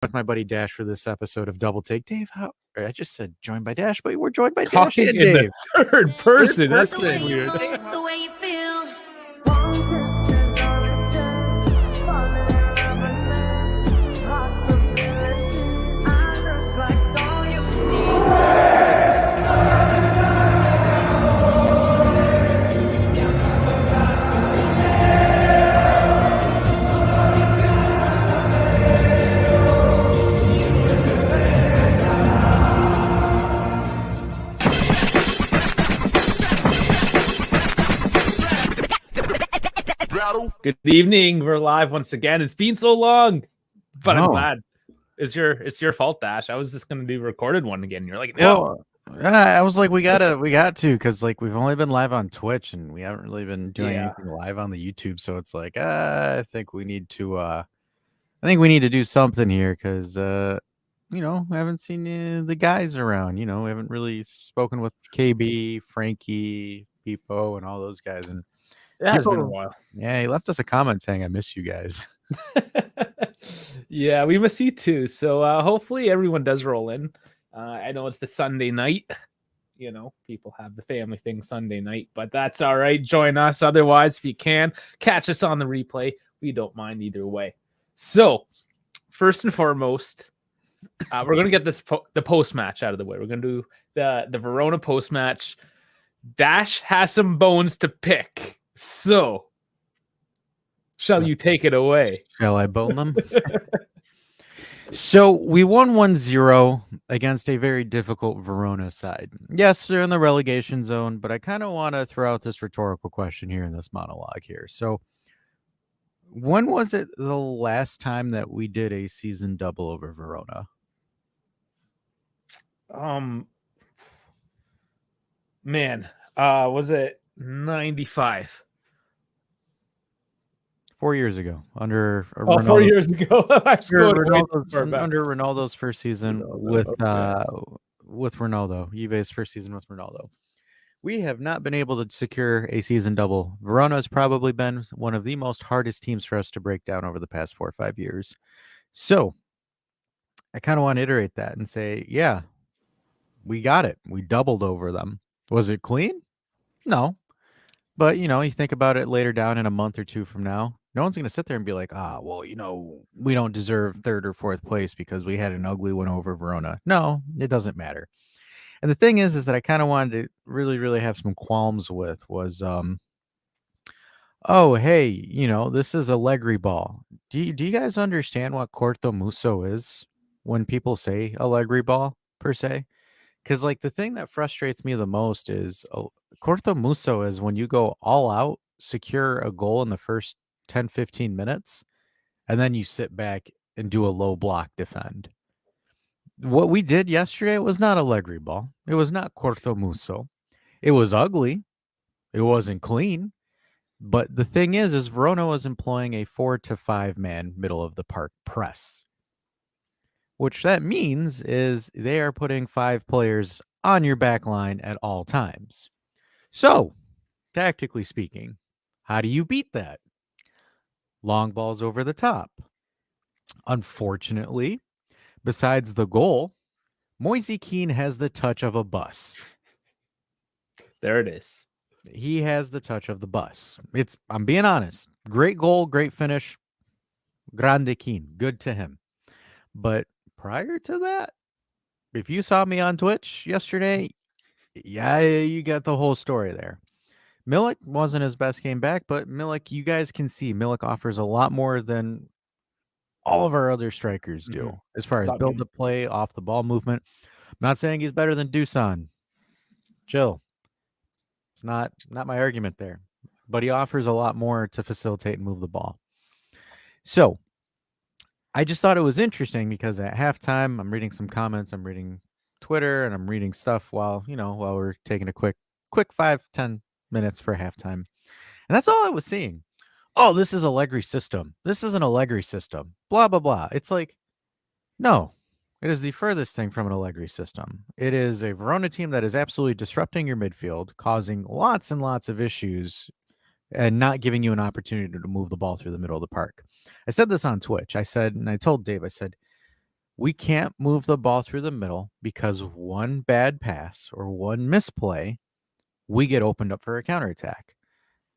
with my buddy Dash for this episode of Double Take. Dave, how I just said joined by Dash, but we're joined by Dash Talking and in Dave. the third person. That's so person. weird. The way you feel. Good evening. We're live once again. It's been so long, but I'm glad. It's your fault, Dash. I was just gonna do a recorded one again. You're like, no. Well, I was like, we got to, because like we've only been live on Twitch and we haven't really been doing anything live on the YouTube. So it's like, I think we need to, do something here because, we haven't seen the guys around. We haven't really spoken with KB, Frankie, Peepo, and all those guys. And It has been a while. Yeah, he left us a comment saying, "I miss you guys." Yeah, we miss you too. So hopefully everyone does roll in. I know it's the Sunday night. People have the family thing Sunday night, but that's all right. Join us. Otherwise, if you can, catch us on the replay. We don't mind either way. So, first and foremost, we're going to get the post-match out of the way. We're going to do the Verona post-match. Dash has some bones to pick. So, shall you take it away? Shall I bone them? So, we won 1-0 against a very difficult Verona side. Yes, they're in the relegation zone, but I kind of want to throw out this rhetorical question here in this monologue here. So, when was it the last time that we did a season double over Verona? Was it 95? 4 years ago, under 4 years ago. under Ronaldo's first season with Ronaldo, Juve's first season with Ronaldo. We have not been able to secure a season double. Verona has probably been one of the most hardest teams for us to break down over the past 4 or 5 years. So I kind of want to iterate that and say, yeah, we got it. We doubled over them. Was it clean? No. But, you think about it later down in a month or two from now, no one's going to sit there and be like, we don't deserve third or fourth place because we had an ugly one over Verona. No, it doesn't matter. And the thing is that I kind of wanted to really, really have some qualms with was, this is Allegri ball. Do you guys understand what Corto Musso is when people say Allegri ball, per se? Because, like, the thing that frustrates me the most is Corto Musso is when you go all out, secure a goal in the first 10, 15 minutes, and then you sit back and do a low block defend. What we did yesterday was not Allegri ball. It was not Corto Musso. It was ugly. It wasn't clean. But the thing is Verona was employing a 4 to 5 man middle of the park press. Which that means is they are putting 5 players on your back line at all times. So, tactically speaking, how do you beat that? Long balls over the top. Unfortunately, besides the goal, Moise Kean has the touch of a bus. There it is. He has the touch of the bus. I'm being honest. Great goal, great finish. Grande Kean. Good to him. But prior to that, if you saw me on Twitch yesterday, yeah, you got the whole story there. Milik wasn't his best game back, but Milik, you guys can see Milik offers a lot more than all of our other strikers do as far as build the play, off the ball movement. I'm not saying he's better than Dusan. Chill. It's not my argument there, but he offers a lot more to facilitate and move the ball. So I just thought it was interesting because at halftime, I'm reading some comments, I'm reading Twitter, and I'm reading stuff while we're taking a quick 5-10 minutes for halftime. And that's all I was seeing. Oh, this is Allegri system. This is an Allegri system. Blah, blah, blah. It's like, no, it is the furthest thing from an Allegri system. It is a Verona team that is absolutely disrupting your midfield, causing lots and lots of issues and not giving you an opportunity to move the ball through the middle of the park. I said this on Twitch. I said, and I told Dave, I said, we can't move the ball through the middle because one bad pass or one misplay, we get opened up for a counterattack.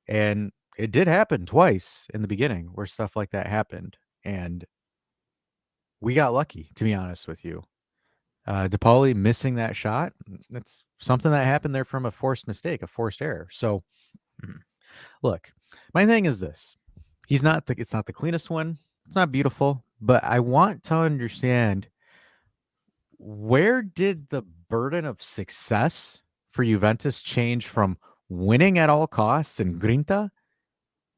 And it did happen twice in the beginning where stuff like that happened. And we got lucky, to be honest with you. DePauli missing that shot, that's something that happened there from a forced mistake, a forced error. So, Mhm. look, my thing is this. It's not the cleanest one. It's not beautiful, but I want to understand, where did the burden of success for Juventus change from winning at all costs and grinta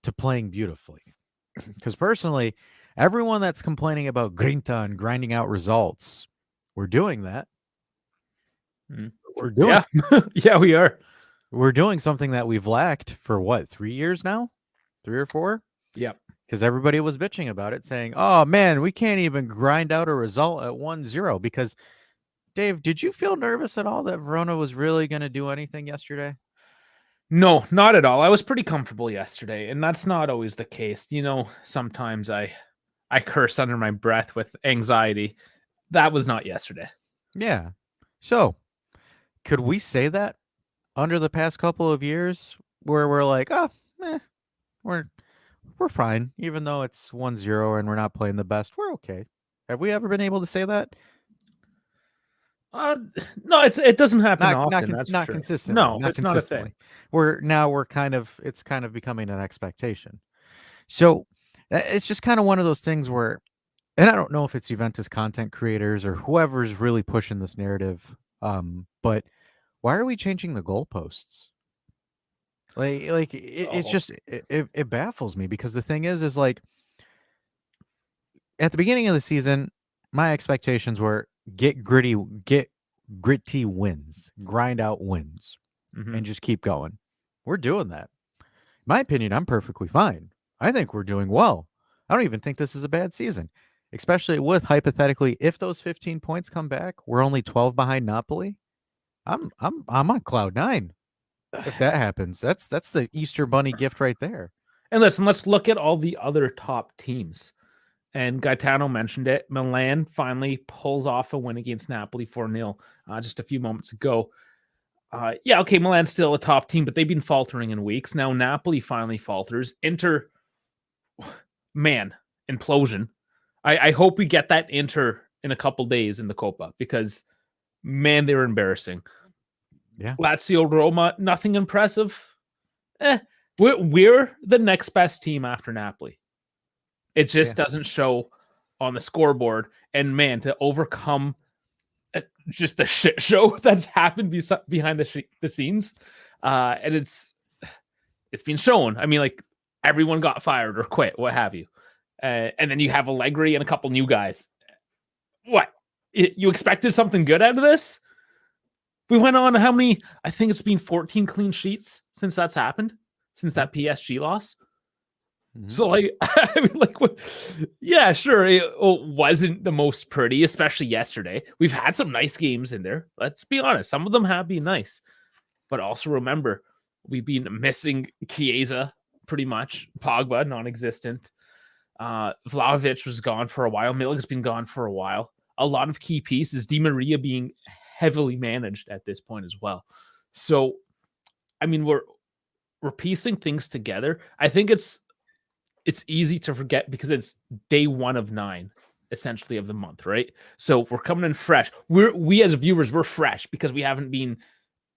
to playing beautifully? Because personally, everyone that's complaining about grinta and grinding out results, we're doing that. Mhm. We're doing Yeah. Yeah, we are. we're doing something that we've lacked for what, 3 years now? 3 or 4? Yep. Because everybody was bitching about it, saying, "Oh man, we can't even grind out a result at 1-0." Because Dave, did you feel nervous at all that Verona was really going to do anything yesterday? No, not at all. I was pretty comfortable yesterday, and that's not always the case. Sometimes I curse under my breath with anxiety. That was not yesterday. Yeah. So, could we say that under the past couple of years, where we're like, "Oh, we're we're fine, even though it's 1-0 and we're not playing the best. We're okay." Have we ever been able to say that? Uh, no, it doesn't happen often. That's for Not sure. consistently, No, not it's not a thing. consistently. We're kind of it's kind of becoming an expectation. So, it's just kind of one of those things where, and I don't know if it's Juventus content creators or whoever's really pushing this narrative, but why are we changing the goalposts? It's Oh, just it baffles me, because the thing is like, at the beginning of the season, my expectations were get gritty wins, grind out wins, mhm. and just keep going. We're doing that. In my opinion, I'm perfectly fine. I think we're doing well. I don't even think this is a bad season, especially with, hypothetically, if those 15 points come back, we're only 12 behind Napoli. I'm on cloud 9 if that happens. That's the Easter bunny gift right there. And listen, let's look at all the other top teams. And Gaetano mentioned it. Milan finally pulls off a win against Napoli 4-0 just a few moments ago. Yeah, okay, Milan's still a top team, but they've been faltering in weeks. Now Napoli finally falters. Inter, man, implosion. I hope we get that Inter in a couple days in the Copa, because, man, they were embarrassing. Yeah. Lazio, Roma, nothing impressive. We're the next best team after Napoli. It just Yeah. doesn't show on the scoreboard. And man, to overcome just the shit show that's happened behind the scenes, and it's been shown. I mean, like, everyone got fired or quit, what have you, and then you have Allegri and a couple new guys. What, you expected something good out of this? We went on how many? I think it's been 14 clean sheets since that's happened, since that PSG loss. Mhm. So, like, I mean, like, what? Yeah, sure, it wasn't the most pretty, especially yesterday. We've had some nice games in there. Let's be honest, some of them have been nice, but also remember, we've been missing Chiesa pretty much. Pogba non-existent. Vlahovic was gone for a while. Milik's been gone for a while. A lot of key pieces. Di Maria being heavily managed at this point as well. So, I mean, we're piecing things together. I think it's easy to forget because it's day 1 of 9, essentially, of the month, right? So we're coming in fresh. We as viewers, we're fresh because we haven't been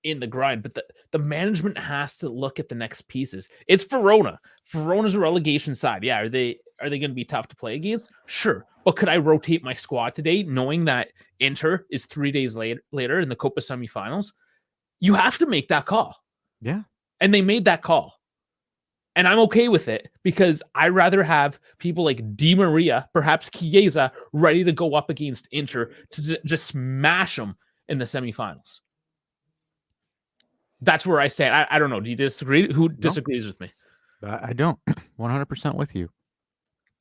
in the grind, but the management has to look at the next pieces. It's Verona. Verona's a relegation side. Yeah, are they going to be tough to play against? Sure. But could I rotate my squad today knowing that Inter is 3 days later in the Copa semifinals? You have to make that call. Yeah. And they made that call. And I'm okay with it because I'd rather have people like Di Maria, perhaps Chiesa, ready to go up against Inter to just smash them in the semifinals. That's where I stand. I don't know. Do you disagree? Who disagrees with me? I don't. 100% with you.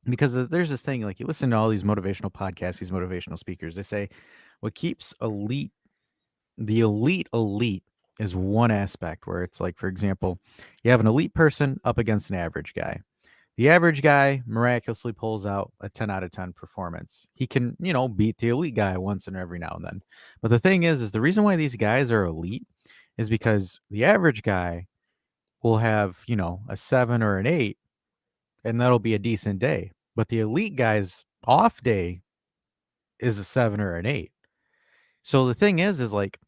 Because there's this thing, like, you listen to all these motivational podcasts, these motivational speakers, they say what keeps the elite is one aspect, where it's like, for example, you have an elite person up against an average guy. The average guy miraculously pulls out a 10 out of 10 performance. He can, beat the elite guy once and every now and then. But the thing is the reason why these guys are elite is because the average guy will have, a 7 or an 8, and that'll be a decent day. But the elite guy's off day is a 7 or an 8. So the thing is like,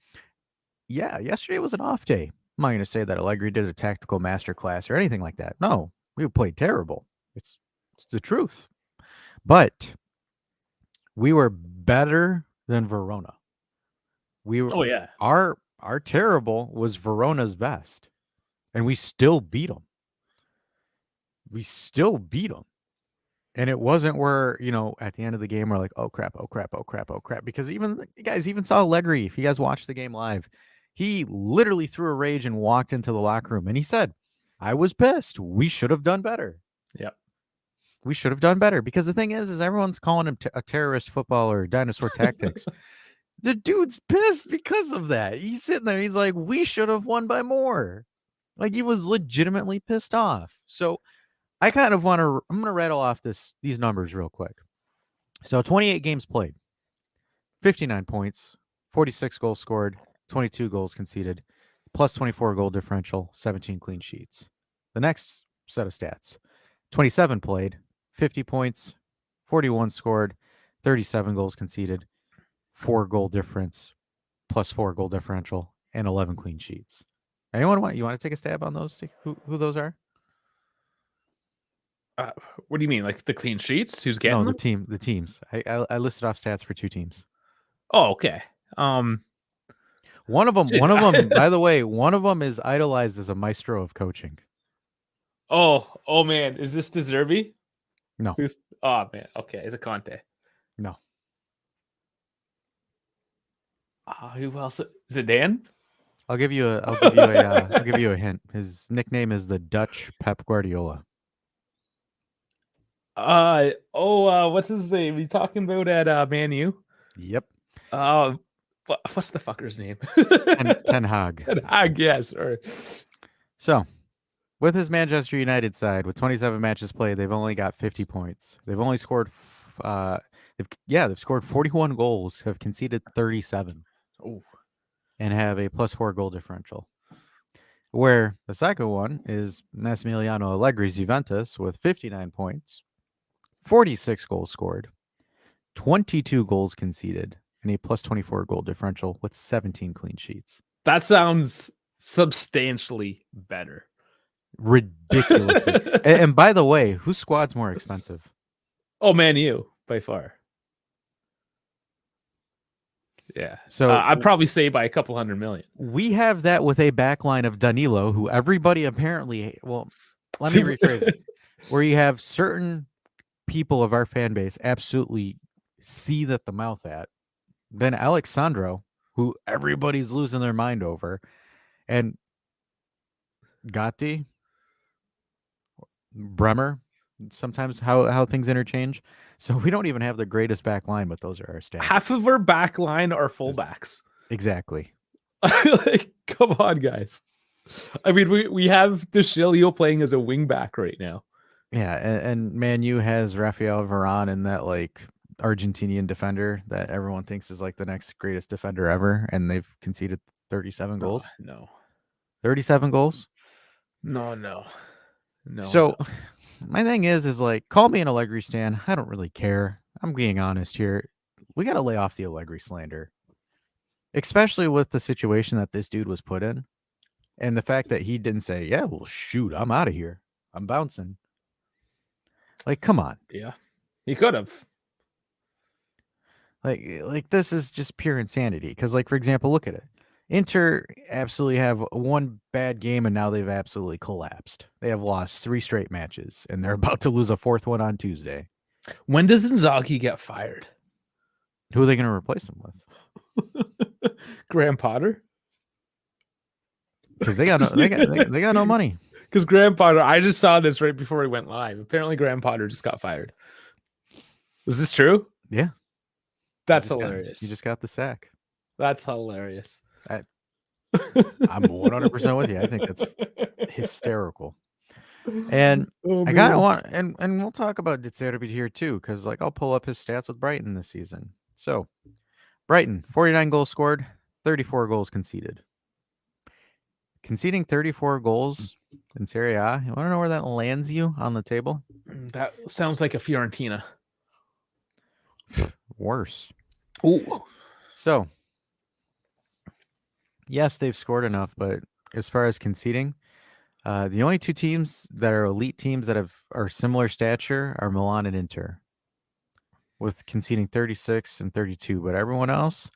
yeah, yesterday was an off day. I'm not going to say that Allegri did a tactical masterclass or anything like that. No, we played terrible. It's the truth. But we were better than Verona. We were Oh yeah. our terrible was Verona's best, and we still beat them. We still beat them. And it wasn't where, at the end of the game, we're like, oh crap, oh crap, oh crap, oh crap. Because even you guys even saw Allegri, if you guys watched the game live, he literally threw a rage and walked into the locker room and he said, I was pissed. We should have done better. Yep. We should have done better. Because the thing is everyone's calling him a terrorist footballer, dinosaur tactics. The dude's pissed because of that. He's sitting there. He's like, we should have won by more. Like, he was legitimately pissed off. So I kind of I'm going to rattle off these numbers real quick. So 28 games played, 59 points, 46 goals scored, 22 goals conceded, plus 24 goal differential, 17 clean sheets. The next set of stats, 27 played, 50 points, 41 scored, 37 goals conceded, 4 goal difference, plus 4 goal differential, and 11 clean sheets. Anyone want to take a stab on those? Who those are? What do you mean, like the clean sheets? Who's getting No, them? the teams. I listed off stats for 2 teams. Oh, okay. One of them, by the way, one of them is idolized as a maestro of coaching. Oh man, is this Deserby? No, Oh man, okay, is it Conte? no. Who else? Is it Dan? I'll give you a hint. His nickname is the Dutch Pep Guardiola. What's his name? You talking about at Man U? Yep. What's the fucker's name? Ten Hag. Ten Hag, yes. Or So, with his Manchester United side, with 27 matches played, they've only got 50 points. They've only scored, they've scored 41 goals, have conceded 37, and have a plus 4 goal differential. Where the second one is Massimiliano Allegri's Juventus with 59 points, 46 goals scored, 22 goals conceded, and a plus 24 goal differential with 17 clean sheets. That sounds substantially better. Ridiculous. And by the way, whose squad's more expensive? Oh, Man U, by far. Yeah. So I'd probably say by a couple $100 million. We have that with a backline of Danilo, who everybody apparently, let me rephrase it, where you have certain people of our fan base absolutely seethe at the mouth at. Then Alexandro, who everybody's losing their mind over, and Gatti, Bremer, sometimes how things interchange. So we don't even have the greatest back line, but those are our stats. Half of our back line are fullbacks. Exactly. Like, come on, guys. I mean, we have DeShilio playing as a wing back right now. Yeah, and Man U has Rafael Varane in that like Argentinian defender that everyone thinks is like the next greatest defender ever, and they've conceded 37 goals. No. 37 goals? No. So my thing is like, call me an Allegri stan. I don't really care. I'm being honest here. We got to lay off the Allegri slander, especially with the situation that this dude was put in, and the fact that he didn't say, "Yeah, well, shoot, I'm out of here. I'm bouncing." Like, come on. Yeah, he could have. Like this is just pure insanity. Because, like, for example, look at it. Inter absolutely have one bad game, and now they've absolutely collapsed. They have lost 3 straight matches, and they're about to lose a 4th one on Tuesday. When does Inzaghi get fired? Who are they going to replace him with? Graham Potter? Because they got no money. Because Graham Potter, I just saw this right before we went live. Apparently, Graham Potter just got fired. Is this true? Yeah. That's hilarious. He just got the sack. That's hilarious. I'm 100% with you. I think that's hysterical. And Oh, I kind of man. want, and we'll talk about De Zerbi here too, because like I'll pull up his stats with Brighton this season. So Brighton, 49 goals scored, 34 goals conceded. Conceding 34 goals in Serie A, you want to know where that lands you on the table? That sounds like a Fiorentina. Worse. Ooh. So, yes, they've scored enough, but as far as conceding, the only two teams that are elite teams that are similar stature are Milan and Inter, with conceding 36 and 32. But everyone else,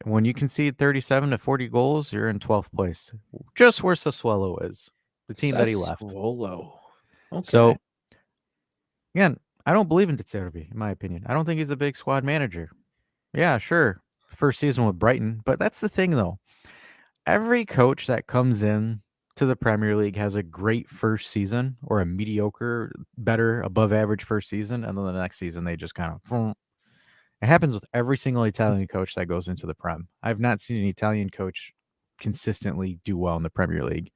when you concede 37 to 40 goals, you're in 12th place, just where Sassuolo is, the team that he left. Sassuolo. Okay. So, again, I don't believe in De Zerbi, in my opinion. I don't think he's a big squad manager. Yeah, sure. First season with Brighton. But that's the thing, though. Every coach that comes in to the Premier League has a great first season or a mediocre, better, above average first season. And then the next season, they just kind of. It happens with every single Italian coach that goes into the Prem. I've not seen an Italian coach consistently do well in the Premier League.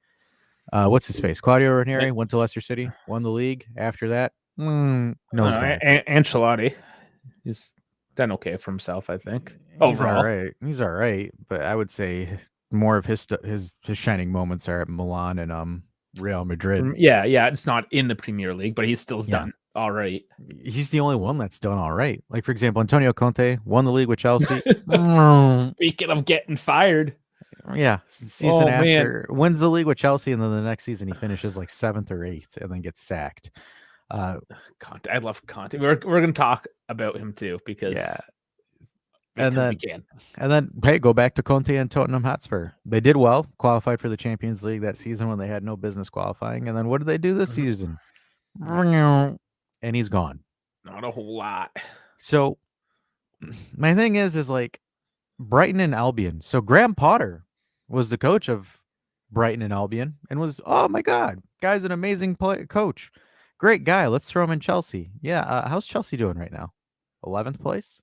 What's his face? Claudio Ranieri went to Leicester City, won the league. After that, nosedive. Ancelotti. He's done okay for himself, I think. He's Overall. all right. He's all right, but I would say more of his shining moments are at Milan and Real Madrid. Yeah. It's not in the Premier League, but he's still done all right. He's the only one that's done all right. Like, for example, Antonio Conte won the league with Chelsea. Speaking of getting fired. Yeah, season after wins the league with Chelsea, and then the next season he finishes like 7th or 8th, and then gets sacked. Conte, I love Conte. We're going to talk about him too because we can. And then hey, go back to Conte and Tottenham Hotspur. They did well, qualified for the Champions League that season when they had no business qualifying. And then what did they do this season? And he's gone. Not a whole lot. So my thing is like Brighton and Albion. So Graham Potter was the coach of Brighton and Albion and was, oh my God, guy's an amazing coach. Great guy. Let's throw him in Chelsea. Yeah. How's Chelsea doing right now? 11th place.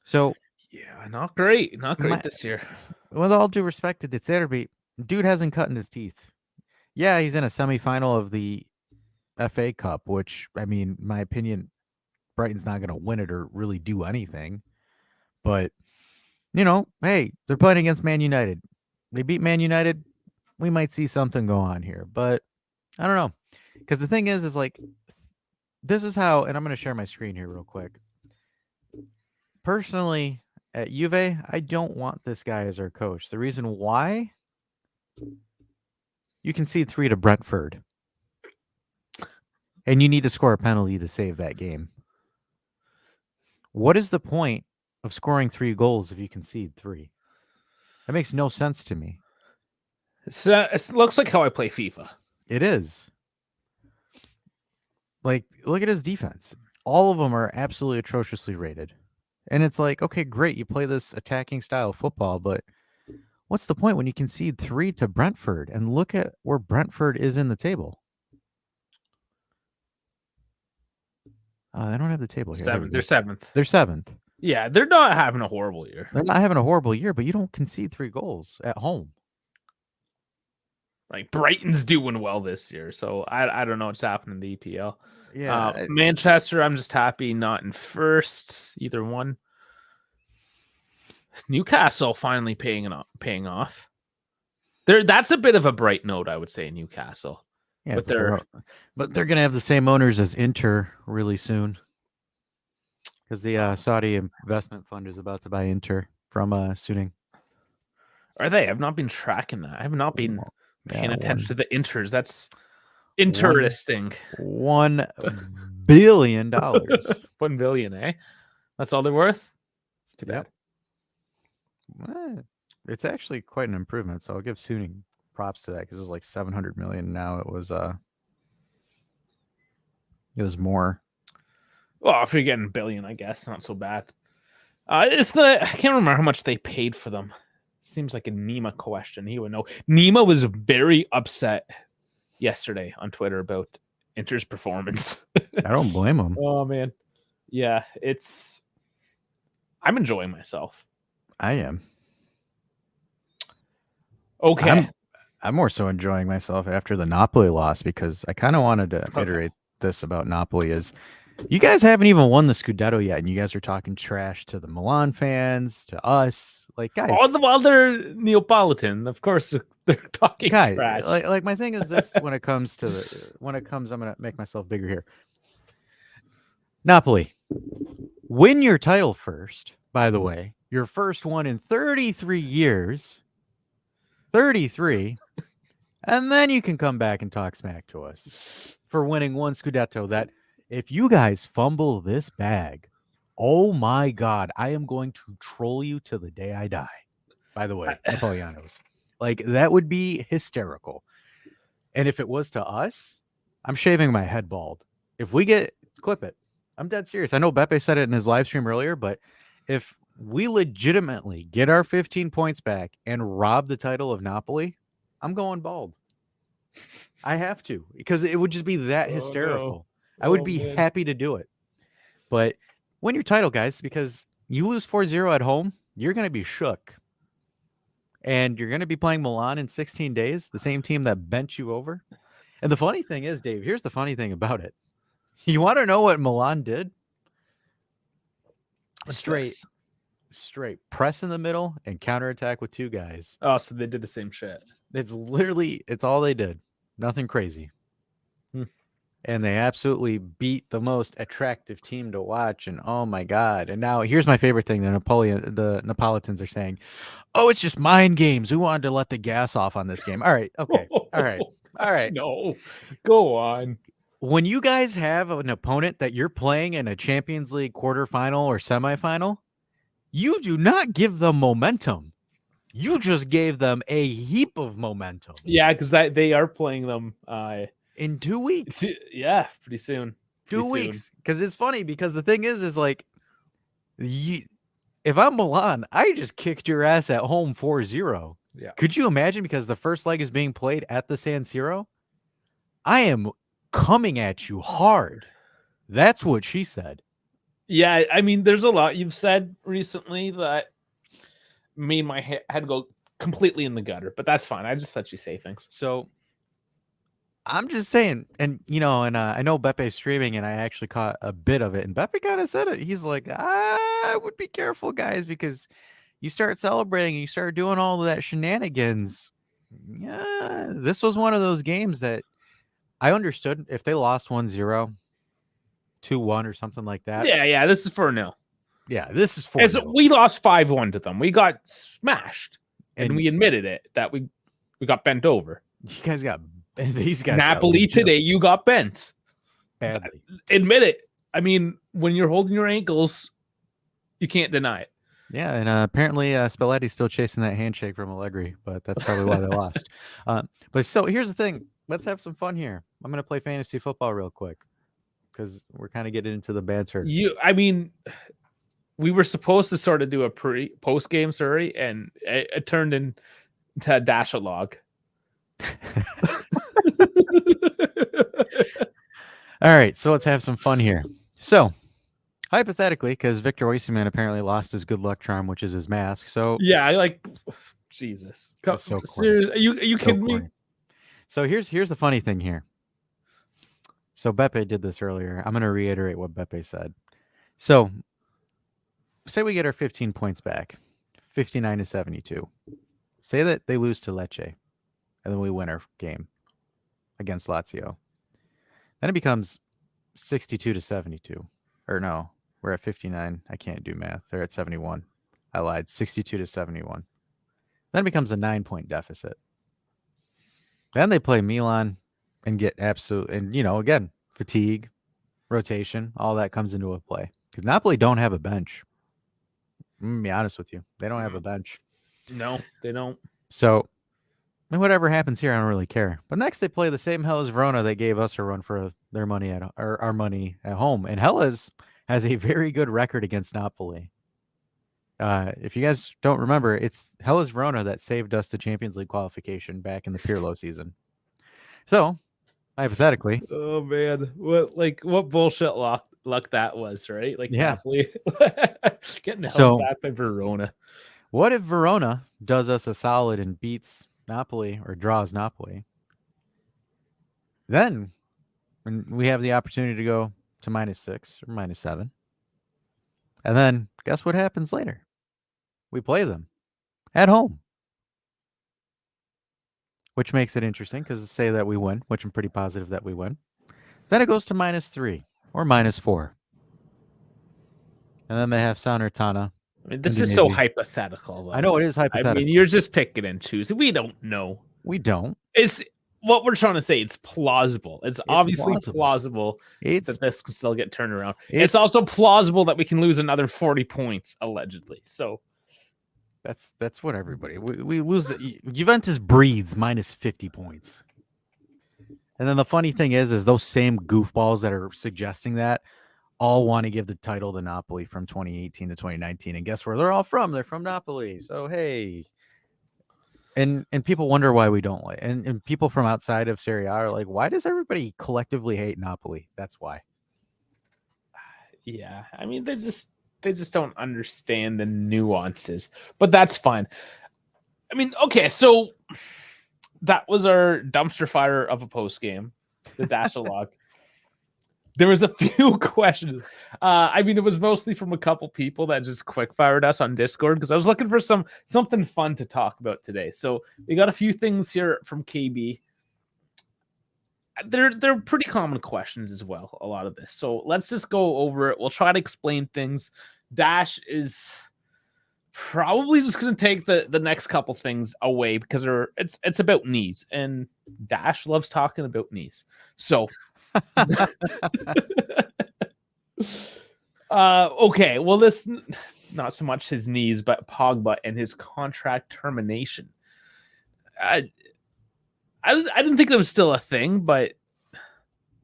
So yeah, not great. Not great this year. With all due respect to De Zerbi, dude hasn't cut in his teeth. Yeah, he's in a semifinal of the FA Cup, which, I mean, in my opinion, Brighton's not going to win it or really do anything. But, hey, they're playing against Man United. They beat Man United. We might see something go on here. But I don't know. Because the thing is like, this is how, and I'm going to share my screen here real quick. Personally, at Juve, I don't want this guy as our coach. The reason why, you concede 3 to Brentford. And you need to score a penalty to save that game. What is the point of scoring 3 goals if you concede 3? That makes no sense to me. It looks like how I play FIFA. It is. Like, look at his defense. All of them are absolutely atrociously rated. And it's like, okay, great. You play this attacking style of football, but what's the point when you concede 3 to Brentford? And look at where Brentford is in the table. They don't have the table here. They're 7th. They're 7th. Yeah, they're not having a horrible year. They're not having a horrible year, but you don't concede 3 goals at home. Like Brighton's doing well this year, so I don't know what's happening in the EPL. Yeah, Manchester, I'm just happy not in first, either one. Newcastle finally paying off. That's a bit of a bright note, I would say. Newcastle, yeah, but they're gonna have the same owners as Inter really soon, because the Saudi investment fund is about to buy Inter from Suning. Are they? I've not been tracking that. I have not been paying attention to the Inters. That's interesting. $1 billion. 1 billion, eh? That's all they're worth? It's too bad. It's actually quite an improvement, so I'll give Suning props to that, because it was like 700 million. Now it was more. Well, if you're getting a billion, I guess not so bad. I can't remember how much they paid for them. Seems like a Nima question. He would know. Nima was very upset yesterday on Twitter about Inter's performance. I don't blame him. Oh man, yeah, I'm enjoying myself. I am. Okay. I'm more so enjoying myself after the Napoli loss because I kind of wanted to iterate this about Napoli is you guys haven't even won the Scudetto yet, and you guys are talking trash to the Milan fans, to us. Like, guys, All the while they're Neapolitan, of course they're talking trash. like my thing is this when it comes to I'm gonna make myself bigger here. Napoli, win your title first, by the way. Your first one in 33 years. 33. And then you can come back and talk smack to us for winning one Scudetto. That if you guys fumble this bag, oh my God, I am going to troll you till the day I die. By the way, Napoleonos. Like, that would be hysterical. And if it was to us, I'm shaving my head bald. If we get, clip it. I'm dead serious. I know Beppe said it in his live stream earlier, but if we legitimately get our 15 points back and rob the title of Napoli, I'm going bald. I have to because it would just be that hysterical. No. I would be happy to do it. But win your title, guys, because you lose 4-0 at home, you're going to be shook. And you're going to be playing Milan in 16 days, the same team that bent you over. And the funny thing is, Dave, here's the funny thing about it. You want to know what Milan did? Straight press in the middle and counterattack with two guys. Oh, so they did the same shit. It's all they did. Nothing crazy. And they absolutely beat the most attractive team to watch. And oh my God. And now here's my favorite thing. The Neapolitans are saying, oh, it's just mind games. We wanted to let the gas off on this game. All right. Okay. All right. No, go on. When you guys have an opponent that you're playing in a Champions League quarterfinal or semifinal, you do not give them momentum. You just gave them a heap of momentum. Yeah, because they are playing them in 2 weeks. Yeah, pretty soon. 2 weeks. Because it's funny because the thing is like, if I'm Milan, I just kicked your ass at home 4-0. Yeah. Could you imagine? Because the first leg is being played at the San Siro. I am coming at you hard. That's what she said. Yeah, I mean, there's a lot you've said recently that made my head go completely in the gutter, but that's fine. I just let you say things. So I'm just saying, and I know Beppe's streaming, and I actually caught a bit of it, and Beppe kind of said it. He's like, I would be careful, guys, because you start celebrating and you start doing all of that shenanigans. Yeah, this was one of those games that I understood if they lost 1-0, 2-1 or something like that. Yeah, this is 4-0. Yeah, this is 4-0. We lost 5-1 to them. We got smashed, and we admitted it that we got bent over. You guys got these guys. Napoli today, you got bent badly. Admit it. I mean, when you're holding your ankles, you can't deny it. Yeah, and apparently Spalletti's still chasing that handshake from Allegri, but that's probably why they lost. But so here's the thing. Let's have some fun here. I'm going to play fantasy football real quick because we're kind of getting into the banter. I mean, we were supposed to sort of do a post-game story, and it turned into a dash-a-log. All right, so let's have some fun here. So, hypothetically, because Victor Osimhen apparently lost his good luck charm, which is his mask. So yeah, Jesus. So seriously, you kidding me? So here's the funny thing here. So Beppe did this earlier. I'm going to reiterate what Beppe said. So say we get our 15 points back, 59-72. Say that they lose to Lecce, and then we win our game against Lazio. Then it becomes 62-72. Or no, we're at 59. I can't do math. They're at 71. I lied. 62-71. Then it becomes a 9-point deficit. Then they play Milan and get absolute, and again, fatigue, rotation, all that comes into a play. Because Napoli don't have a bench. I'm going to be honest with you. They don't have a bench. No, they don't. So, whatever happens here, I don't really care. But next, they play the same Hellas Verona that gave us a run for their money our money at home. And Hellas has a very good record against Napoli. If you guys don't remember, it's Hellas Verona that saved us the Champions League qualification back in the Pirlo season. So, hypothetically, oh man, what bullshit luck that was, right? Like, yeah, Napoli getting held back by Verona. What if Verona does us a solid and beats Napoli or draws Napoli, then when we have the opportunity to go to -6 or -7, and then guess what happens later? We play them at home, which makes it interesting because say that we win, which I'm pretty positive that we win. Then it goes to -3 or -4. And then they have Salernitana. I mean, this is so Udinese. hypothetical. I Though. know it is I hypothetical. mean, you're just picking and choosing. We don't know. We don't. It's what we're trying to say. It's plausible. It's obviously plausible It's that this can still get turned around. it's It's also plausible that we can lose another 40 points, allegedly. So that's what everybody we lose. Juventus breeds -50 points. And then the funny thing is those same goofballs that are suggesting that all want to give the title to Napoli from 2018 to 2019. And guess where they're all from? They're from Napoli. So hey. And people wonder why we don't like and people from outside of Serie A are like, why does everybody collectively hate Napoli? That's why. yeah, I mean, they just don't understand the nuances, but that's fine. I mean, okay, so that was our dumpster fire of a post game, the Dashalog. There was a few questions. I mean, it was mostly from a couple people that just quick fired us on Discord because I was looking for something fun to talk about today. So we got a few things here from KB. They're pretty common questions as well, a lot of this. So let's just go over it. We'll try to explain things. Dash is probably just going to take the next couple things away because it's about knees, and Dash loves talking about knees. So okay, well, this not so much his knees, but Pogba and his contract termination. I didn't think that was still a thing, but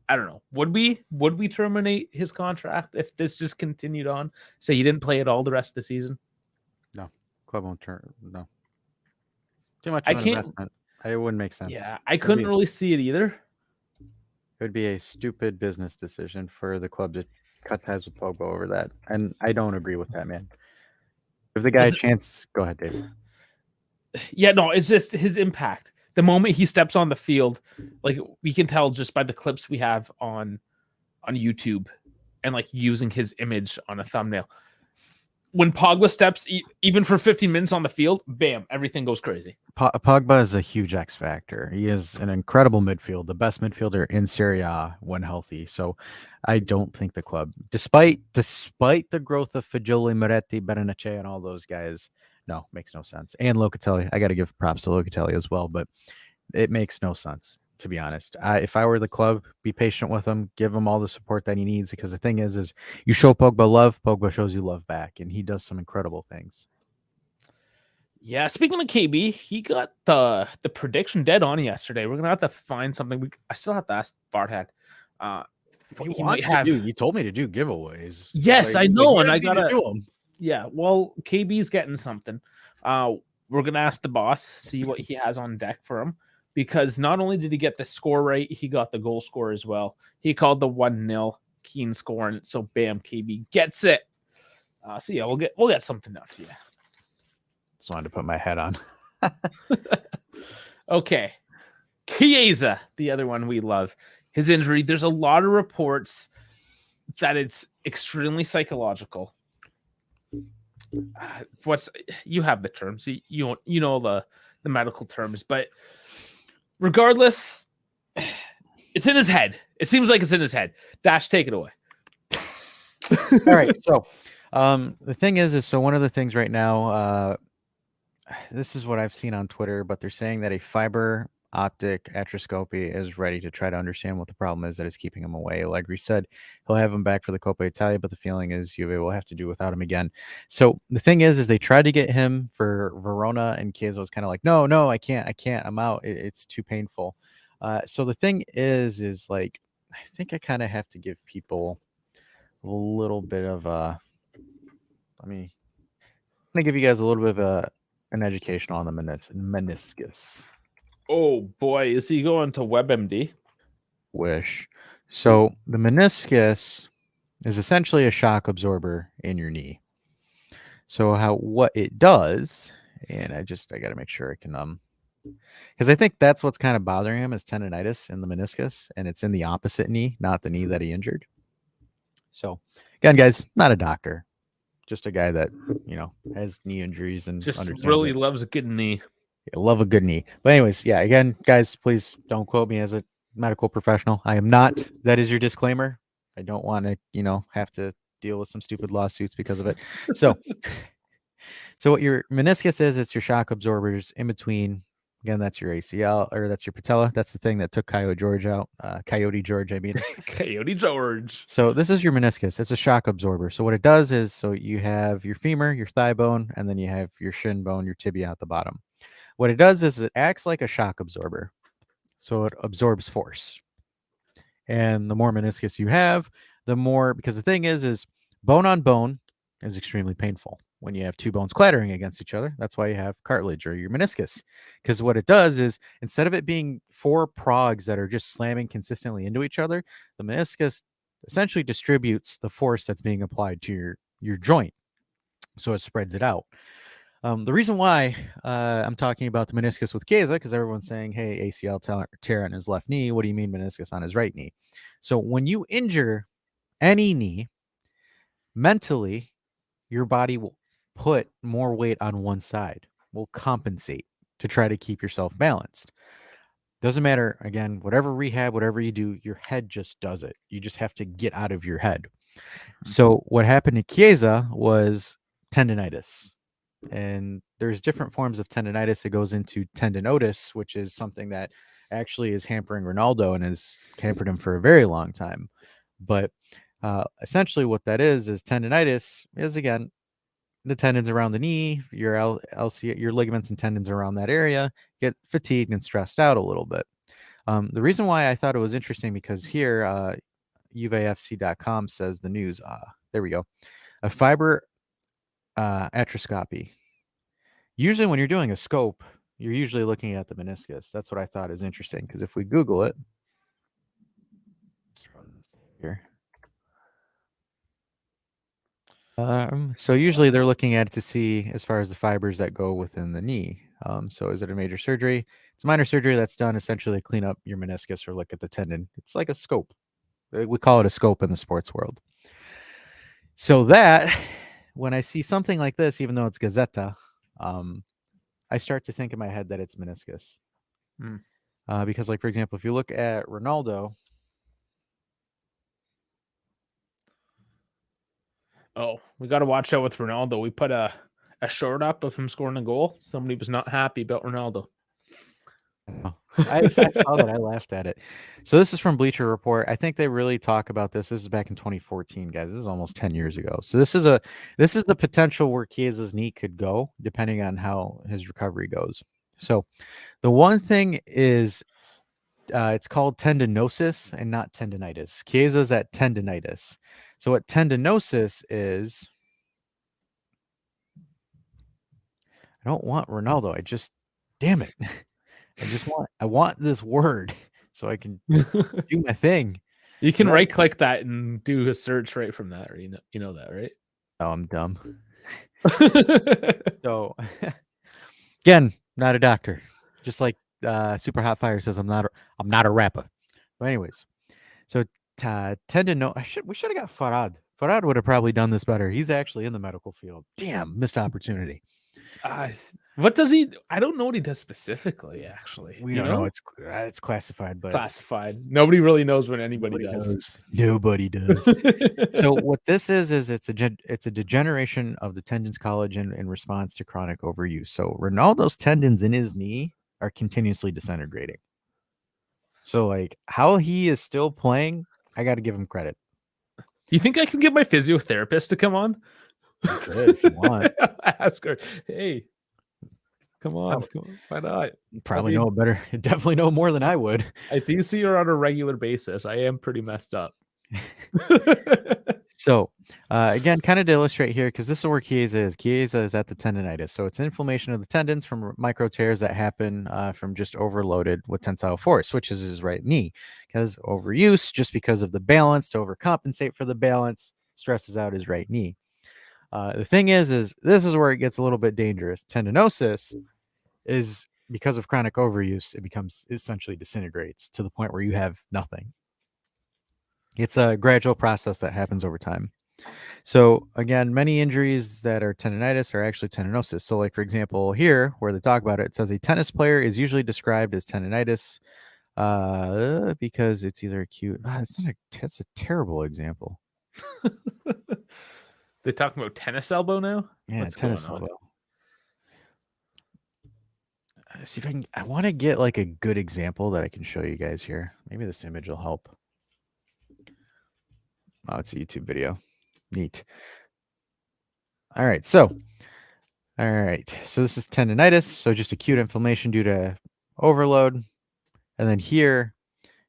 I don't know. Would we terminate his contract if this just continued on? Say he didn't play at all the rest of the season? No, club won't turn. No, too much I of an can't. investment. It wouldn't make sense. Yeah, I couldn't really see it either. It would be a stupid business decision for the club to cut ties with Pogba over that, and I don't agree with that, man. If the guy a chance, go ahead, Dave. Yeah, no, it's just his impact. The moment he steps on the field, like we can tell just by the clips we have on YouTube and like using his image on a thumbnail. When Pogba steps, even for 15 minutes on the field, bam, everything goes crazy. Pogba is a huge X factor. He is an incredible midfield, the best midfielder in Serie A when healthy. So I don't think the club, despite the growth of Fagioli, Moretti, Berenace, and all those guys, no, makes no sense. And Locatelli, I got to give props to Locatelli as well, but it makes no sense, to be honest. If I were the club, be patient with him, give him all the support that he needs, because the thing is you show Pogba love, Pogba shows you love back, and he does some incredible things. Yeah, speaking of KB, he got the prediction dead on yesterday. We're gonna have to find something. I still have to ask Barthead. He wants to do. He told me to do giveaways. Yes, I know, and I gotta do them. Yeah, well, KB's getting something. We're gonna ask the boss, see what he has on deck for him, because not only did he get the score right, he got the goal score as well. He called the 1-0 Keane score, and so bam, KB gets it. So yeah, we'll get something out to you. Just wanted to put my head on. Okay, Chiesa, the other one we love. His injury. There's a lot of reports that it's extremely psychological. You have the terms, you know the medical terms, but regardless, it's in his head. It seems like it's in his head. Dash, take it away. All right, so the thing is so one of the things right now, this is what I've seen on Twitter, but they're saying that a fiber optic arthroscopy is ready to try to understand what the problem is that is keeping him away. Like we said, he'll have him back for the Coppa Italia, but the feeling is Juve will have to do without him again. So the thing is they tried to get him for Verona, and Chiesa was kind of like, no, I can't, I'm out. It's too painful. So the thing is like, I think I kind of have to give people a little bit of I'm going to give you guys a little bit of an education on the meniscus. Oh boy, is he going to WebMD? Wish. So the meniscus is essentially a shock absorber in your knee. So what it does, and I got to make sure I can Because I think that's what's kind of bothering him is tendonitis in the meniscus, and it's in the opposite knee, not the knee that he injured. So, again, guys, not a doctor, just a guy that has knee injuries and Just understands really it. loves a good knee. I love a good knee. But anyways, yeah, again, guys, please don't quote me as a medical professional. I am not. That is your disclaimer. I don't want to, have to deal with some stupid lawsuits because of it. So, so what your meniscus is, it's your shock absorbers in between. Again, that's your ACL or that's your patella. That's the thing that took Coyote George out. Coyote George, I mean. Coyote George. So this is your meniscus. It's a shock absorber. So what it does is, so you have your femur, your thigh bone, and then you have your shin bone, your tibia at the bottom. What it does is it acts like a shock absorber. So it absorbs force. And the more meniscus you have, the more, because the thing is bone on bone is extremely painful when you have two bones clattering against each other. That's why you have cartilage or your meniscus. Because what it does is instead of it being four progs that are just slamming consistently into each other, the meniscus essentially distributes the force that's being applied to your joint. So it spreads it out. The reason why I'm talking about the meniscus with Chiesa, because everyone's saying, hey, ACL tear on his left knee. What do you mean meniscus on his right knee? So when you injure any knee, mentally, your body will put more weight on one side, will compensate to try to keep yourself balanced. Doesn't matter, again, whatever rehab, whatever you do, your head just does it. You just have to get out of your head. So what happened to Chiesa was tendonitis. And there's different forms of tendonitis. It goes into tendinotis, which is something that actually is hampering Ronaldo and has hampered him for a very long time. But essentially what that is tendonitis is, again, the tendons around the knee, your LC, your ligaments and tendons around that area get fatigued and stressed out a little bit. The reason why I thought it was interesting, because here, uvafc.com says the news. There we go. A fiber atroscopy. Usually when you're doing a scope, you're usually looking at the meniscus. That's what I thought is interesting, because if we Google it, here. So usually they're looking at it to see as far as the fibers that go within the knee. So is it a major surgery? It's a minor surgery that's done essentially to clean up your meniscus or look at the tendon. It's like a scope. We call it a scope in the sports world. So that when I see something like this, even though it's Gazzetta, I start to think in my head that it's meniscus. Because, like, for example, if you look at Ronaldo. Oh, we got to watch out with Ronaldo. We put a short up of him scoring a goal. Somebody was not happy about Ronaldo. I saw that. I laughed at it. So this is from Bleacher Report. I think they really talk about this. This is back in 2014, guys. This is almost 10 years ago. So this is the potential where Chiesa's knee could go, depending on how his recovery goes. So the one thing is, it's called tendinosis and not tendinitis. Chiesa's at tendinitis. So what tendinosis is, I don't want Ronaldo. Damn it. I want this word so I can do my thing. You can right click that and do a search right from that. Or you know that, right? Oh, I'm dumb. So again, not a doctor. Just like Super Hot Fire says, I'm not a rapper. But anyways, so we should have got Farad. Farad would have probably done this better. He's actually in the medical field. Damn, missed opportunity. What does he? I don't know what he does specifically. Actually, We don't know. It's classified, but classified. Nobody really knows what anybody does. Nobody does. So what this is it's a degeneration of the tendons collagen in response to chronic overuse. So Ronaldo's tendons in his knee are continuously disintegrating. So, like, how he is still playing, I got to give him credit. You think I can get my physiotherapist to come on? You could if you want. Ask her, hey, come on. Why not? Probably know better. Definitely know more than I would. I do see her on a regular basis. I am pretty messed up. So, again, kind of to illustrate here, because this is where Chiesa is. Chiesa is at the tendonitis. So it's inflammation of the tendons from micro tears that happen from just overloaded with tensile force, which is his right knee. Because overuse, just because of the balance, to overcompensate for the balance, stresses out his right knee. The thing is this is where it gets a little bit dangerous. Tendinosis is because of chronic overuse, it becomes essentially disintegrates to the point where you have nothing. It's a gradual process that happens over time. So again, many injuries that are tendonitis are actually tendinosis. So like for example, here where they talk about it, it says a tennis player is usually described as tendonitis because it's either acute. It's not a. That's a terrible example. They're talking about tennis elbow now. Yeah, What's tennis going on? elbow. See if I can. I want to get like a good example that I can show you guys here. Maybe this image will help. Oh, it's a YouTube video. Neat. All right, so this is tendonitis, so just acute inflammation due to overload, and then here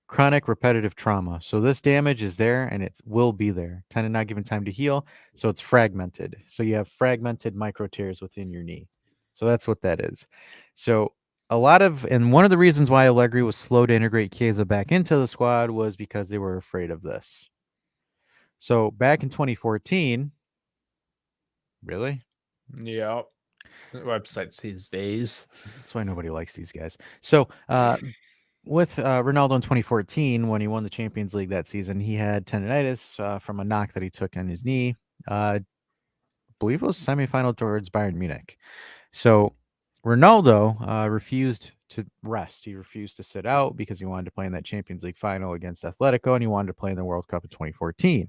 chronic repetitive trauma. So this damage is there and it will be there. Tendon not given time to heal, so it's fragmented. So you have fragmented micro tears within your knee. So that's what that is. So and one of the reasons why Allegri was slow to integrate Chiesa back into the squad was because they were afraid of this. So back in 2014, really? Yeah. Websites these days. That's why nobody likes these guys. So with Ronaldo in 2014, when he won the Champions League that season, he had tendonitis from a knock that he took on his knee. I believe it was semifinal towards Bayern Munich. So Ronaldo refused to rest. He refused to sit out because he wanted to play in that Champions League final against Atletico, and he wanted to play in the World Cup in 2014.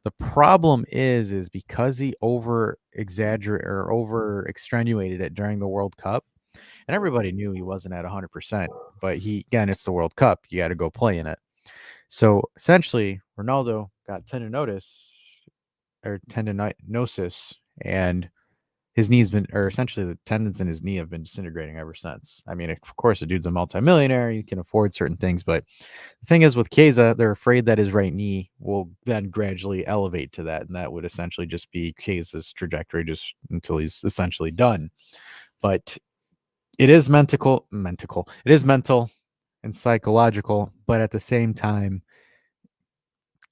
The problem is because he over extenuated it during the World Cup, and everybody knew he wasn't at 100%. But it's the World Cup. You got to go play in it. So essentially, Ronaldo got tendinosis, and his knee's been, or essentially the tendons in his knee have been disintegrating ever since. I mean, of course, the dude's a multimillionaire. He can afford certain things. But the thing is with Chiesa, they're afraid that his right knee will then gradually elevate to that. And that would essentially just be Chiesa's trajectory just until he's essentially done. But it is mental. It is mental and psychological. But at the same time,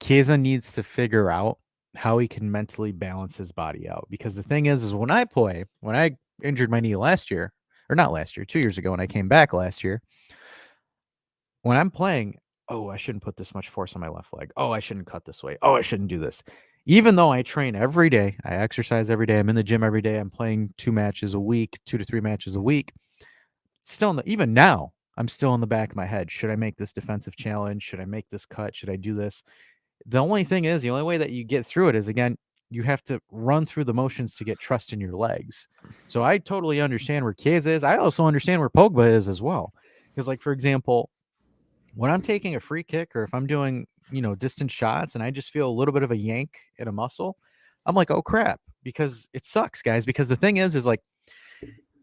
Chiesa needs to figure out how he can mentally balance his body out. Because the thing is when I injured my knee last year, or not last year, 2 years ago when I came back last year, when I'm playing, oh, I shouldn't put this much force on my left leg. Oh, I shouldn't cut this way. Oh, I shouldn't do this. Even though I train every day, I exercise every day, I'm in the gym every day, I'm playing 2 matches a week, 2 to 3 matches a week. Still even now, I'm still in the back of my head. Should I make this defensive challenge? Should I make this cut? Should I do this? The only thing is, the only way that you get through it is, again, you have to run through the motions to get trust in your legs. So I totally understand where Chiesa is. I also understand where Pogba is as well. Because, like, for example, when I'm taking a free kick or if I'm doing, distant shots and I just feel a little bit of a yank in a muscle, I'm like, oh, crap, because it sucks, guys. Because the thing is like,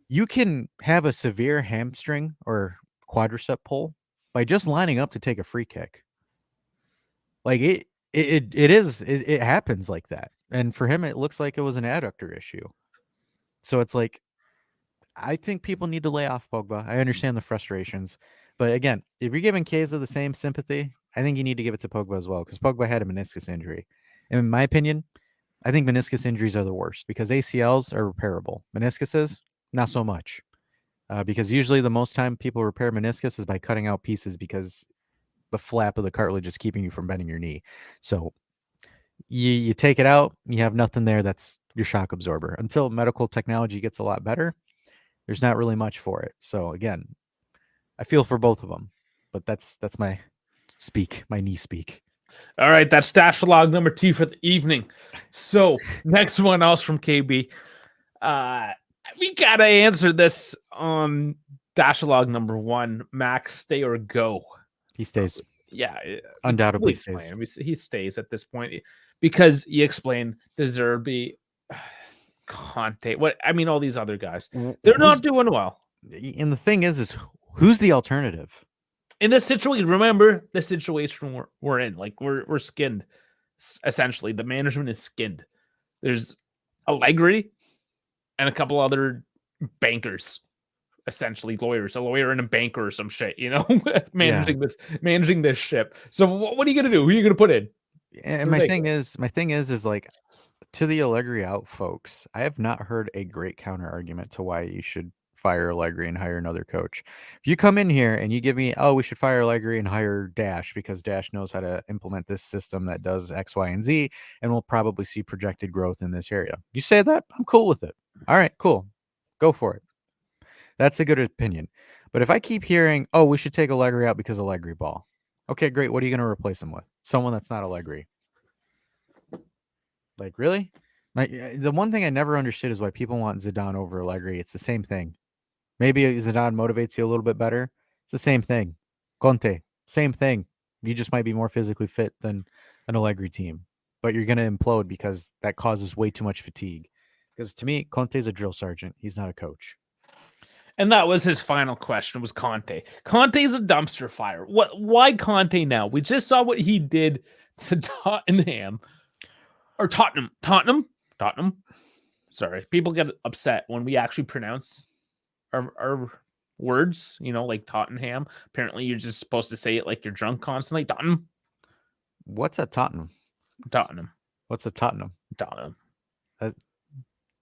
you can have a severe hamstring or quadricep pull by just lining up to take a free kick. Like it happens like that. And for him, it looks like it was an adductor issue. So it's like, I think people need to lay off Pogba. I understand the frustrations. But again, if you're giving Chiesa the same sympathy, I think you need to give it to Pogba as well, because Pogba had a meniscus injury. And in my opinion, I think meniscus injuries are the worst because ACLs are repairable. Meniscuses, not so much. Because usually the most time people repair meniscus is by cutting out pieces because the flap of the cartilage is keeping you from bending your knee. So you take it out, you have nothing there. That's your shock absorber. Until medical technology gets a lot better, there's not really much for it. So again, I feel for both of them, but that's my knee speak. All right, that's Stash Log number 2 for the evening. So next one else from KB. We gotta answer this on Dash Log number 1. Max, stay or go? He stays. Yeah, undoubtedly stays. He stays at this point because you explain De Zerbi, Conte. All these other guys, they're not doing well. And the thing is who's the alternative in this situation? Remember the situation we're in. Like we're skinned. Essentially, the management is skinned. There's Allegri and a couple other bankers, essentially lawyers, a lawyer and a banker or some shit, managing this ship. So what are you gonna do? Who are you gonna put in? And my thing is like, to the Allegri out folks, I have not heard a great counter argument to why you should fire Allegri and hire another coach. If you come in here and you give me, oh, we should fire Allegri and hire Dash because Dash knows how to implement this system that does X, Y, and Z, and we'll probably see projected growth in this area. You say that, I'm cool with it. All right, cool. Go for it. That's a good opinion. But if I keep hearing, oh, we should take Allegri out because Allegri ball. Okay, great. What are you going to replace him with? Someone that's not Allegri. Like, really? The one thing I never understood is why people want Zidane over Allegri. It's the same thing. Maybe Zidane motivates you a little bit better. It's the same thing. Conte, same thing. You just might be more physically fit than an Allegri team, but you're going to implode because that causes way too much fatigue. Because to me, Conte's a drill sergeant. He's not a coach. And that was his final question, was Conte. Conte's a dumpster fire. Why Conte now? We just saw what he did to Tottenham. Or Tottenham. Sorry. People get upset when we actually pronounce our words, like Tottenham. Apparently you're just supposed to say it like you're drunk constantly. Tottenham. What's a Tottenham? Tottenham. What's a Tottenham? Tottenham.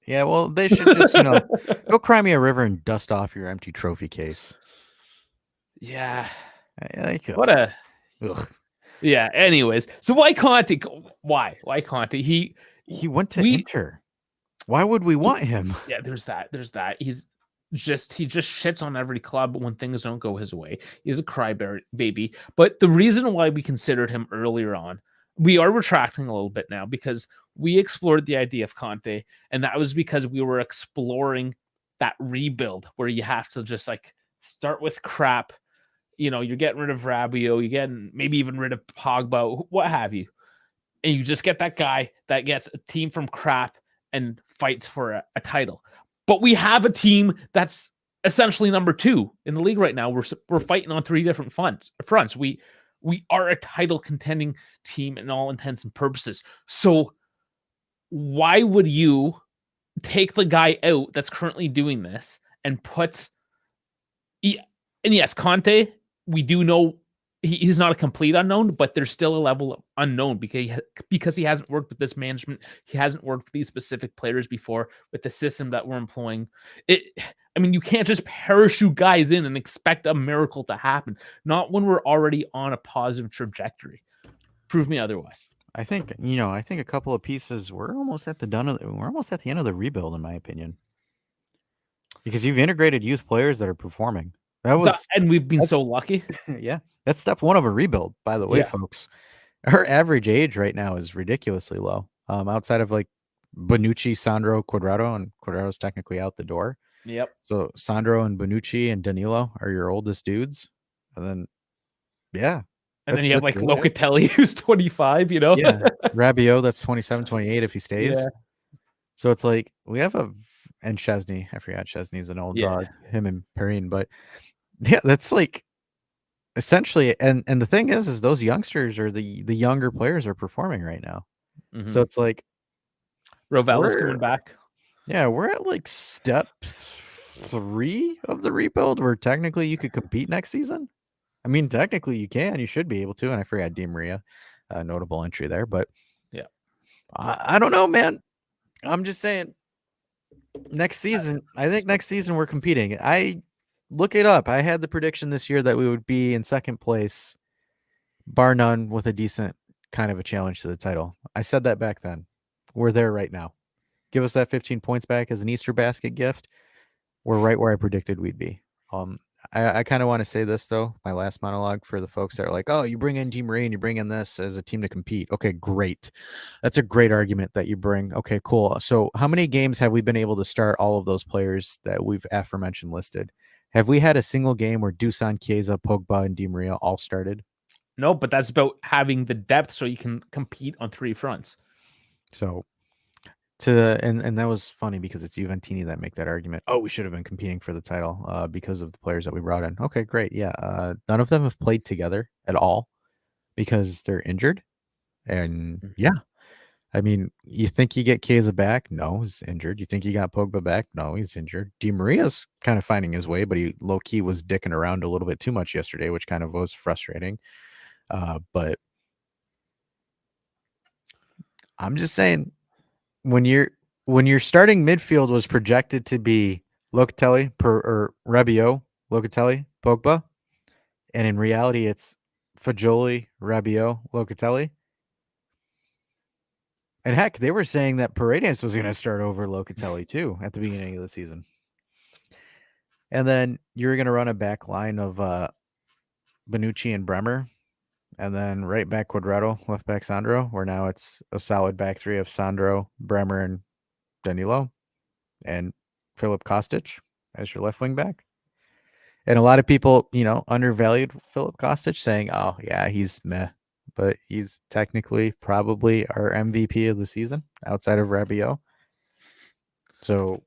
Yeah, well, they should just, go cry me a river and dust off your empty trophy case. Yeah. Like, What a... ugh. Yeah, anyways. So why Conte? Why Conte? He went to Inter. Why would we want him? Yeah, there's that. He just shits on every club when things don't go his way. He's a crybaby. But the reason why we considered him earlier on, we are retracting a little bit now because we explored the idea of Conte, and that was because we were exploring that rebuild where you have to just like start with crap. You're getting rid of Rabiot, you're getting maybe even rid of Pogba, what have you. And you just get that guy that gets a team from crap and fights for a title. But we have a team that's essentially number 2 in the league right now. We're fighting on 3 different fronts. We are a title contending team in all intents and purposes. So why would you take the guy out that's currently doing this and put... And yes, Conte, we do know he's not a complete unknown, but there's still a level of unknown because he hasn't worked with this management. He hasn't worked with these specific players before with the system that we're employing. You can't just parachute guys in and expect a miracle to happen. Not when we're already on a positive trajectory. Prove me otherwise. I think a couple of pieces. We're almost at the end of the rebuild, in my opinion, because you've integrated youth players that are performing. And we've been so lucky. Yeah, that's step 1 of a rebuild, by the way, folks. Our average age right now is ridiculously low. Outside of like Bonucci, Sandro, Cuadrado, and Cuadrado's technically out the door. Yep. So Sandro and Bonucci and Danilo are your oldest dudes, and then and then you have like Locatelli, who's 25. Yeah, Rabiot, that's 27, 28 if he stays. Yeah. So it's like we have and Chesney. I forgot Chesney's an old dog. Him and Perrine, but yeah, that's like essentially. And the thing is those youngsters or the younger players are performing right now. Mm-hmm. So it's like Rovel's coming back. Yeah, we're at like step 3 of the rebuild where technically you could compete next season. I mean, technically you can. You should be able to. And I forgot Di Maria, notable entry there. But yeah, I don't know, man. I'm just saying. Next season, I think next season we're competing. I look it up. I had the prediction this year that we would be in second place, bar none, with a decent kind of a challenge to the title. I said that back then. We're there right now. Give us that 15 points back as an Easter basket gift. We're right where I predicted we'd be. I kind of want to say this, though, my last monologue for the folks that are like, oh, you bring in Di Maria and you bring in this as a team to compete. Okay, great. That's a great argument that you bring. Okay, cool. So how many games have we been able to start all of those players that we've aforementioned listed? Have we had a single game where Dusan, Chiesa, Pogba, and Di Maria all started? No, but that's about having the depth so you can compete on 3 fronts. So... and that was funny because it's Juventini that make that argument. Oh, we should have been competing for the title because of the players that we brought in. Okay, great. Yeah. None of them have played together at all because they're injured. And yeah, I mean, you think you get Chiesa back? No, he's injured. You think you got Pogba back? No, he's injured. Di Maria's kind of finding his way, but he low-key was dicking around a little bit too much yesterday, which kind of was frustrating. But I'm just saying, when your starting midfield was projected to be Locatelli or Rabiot, Locatelli, Pogba, and in reality, it's Fagioli, Rabiot, Locatelli. And heck, they were saying that Paredes was going to start over Locatelli too at the beginning of the season. And then you're going to run a back line of Bonucci and Bremer, and then right back Quadrado, left back Sandro, where now it's a solid back three of Sandro, Bremer, and Danilo, and Philip Kostic as your left wing back. And a lot of people, undervalued Philip Kostic, saying, oh, yeah, he's meh. But he's technically probably our MVP of the season outside of Rabiot. So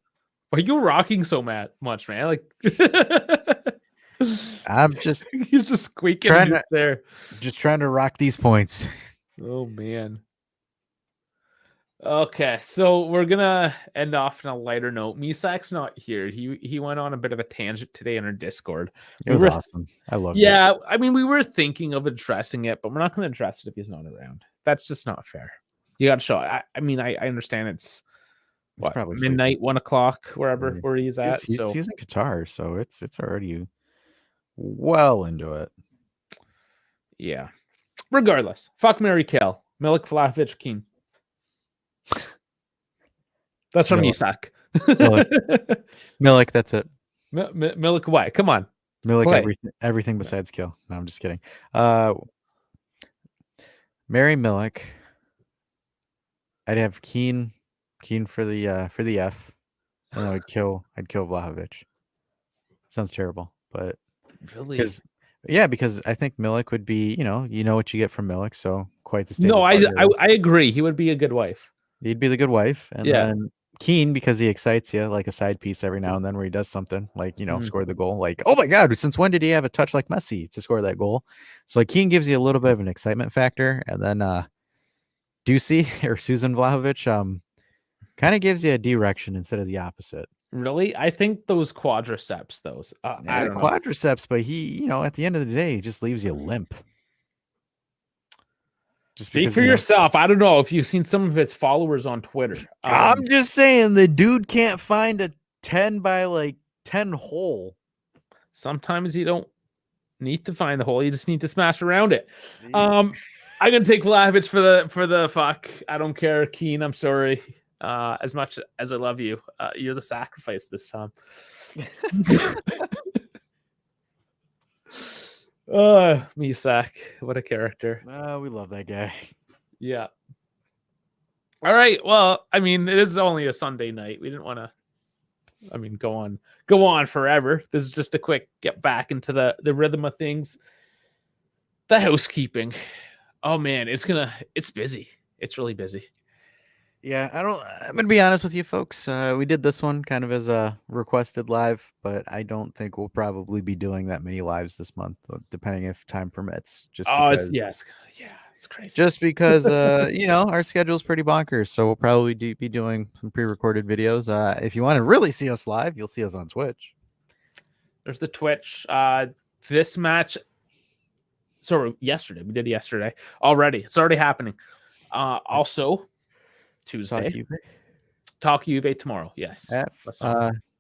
Why are you rocking so much, man? Like I'm just you're just squeaking trying there. just trying to rock these points. Oh man. Okay, so we're gonna end off on a lighter note. Misak's not here. He went on a bit of a tangent today in our Discord. It was awesome. I loved it. Yeah, I mean, we were thinking of addressing it, but we're not going to address it if he's not around. That's just not fair. You got to show. I understand it's what, probably midnight, 1 o'clock, where he's at. He's So in Qatar, so it's already well into it. yeah. Regardless, fuck Mary Kill. Milik Vlahovic Keane. That's from Isak. Milik, that's it. Milik, why? Come on. Milik, everything besides kill. No, I'm just kidding. Marry Milik. I'd have Keane for the F, and I'd kill Vlahovic. Sounds terrible, but really, because I think Milik would be, you know what you get from Milik, so quite the state. No, I agree. He would be a good wife. He'd be the good wife, and then Keane, because he excites you like a side piece every now and then where he does something like, score the goal. Like, oh my God, since when did he have a touch like Messi to score that goal? So like Keane gives you a little bit of an excitement factor. And then Ducey or Susan Vlahovic kind of gives you a direction instead of the opposite. Really? I think those quadriceps, I don't know. Quadriceps, but he, at the end of the day, he just leaves you limp. Just speak for yourself. I don't know if you've seen some of his followers on Twitter. I'm just saying the dude can't find a 10 by 10 hole. Sometimes you don't need to find the hole. You just need to smash around it. I'm gonna take Vlahovic for the fuck. I don't care. Keane, I'm sorry. As much as I love you, you're the sacrifice this time. Misak, what a character. We love that guy. Yeah. All right. Well, I mean, it is only a Sunday night. We didn't want to, go on forever. This is just a quick get back into the rhythm of things. The housekeeping. Oh man, it's busy. It's really busy. Yeah, I'm going to be honest with you folks. We did this one kind of as a requested live, but I don't think we'll probably be doing that many lives this month, depending if time permits. It's crazy. Just because, our schedule's pretty bonkers. So we'll probably be doing some pre-recorded videos. If you want to really see us live, you'll see us on Twitch. There's the Twitch. This match. So yesterday, we did yesterday already. It's already happening. Also, Tuesday. Talk Juve tomorrow. Yes. At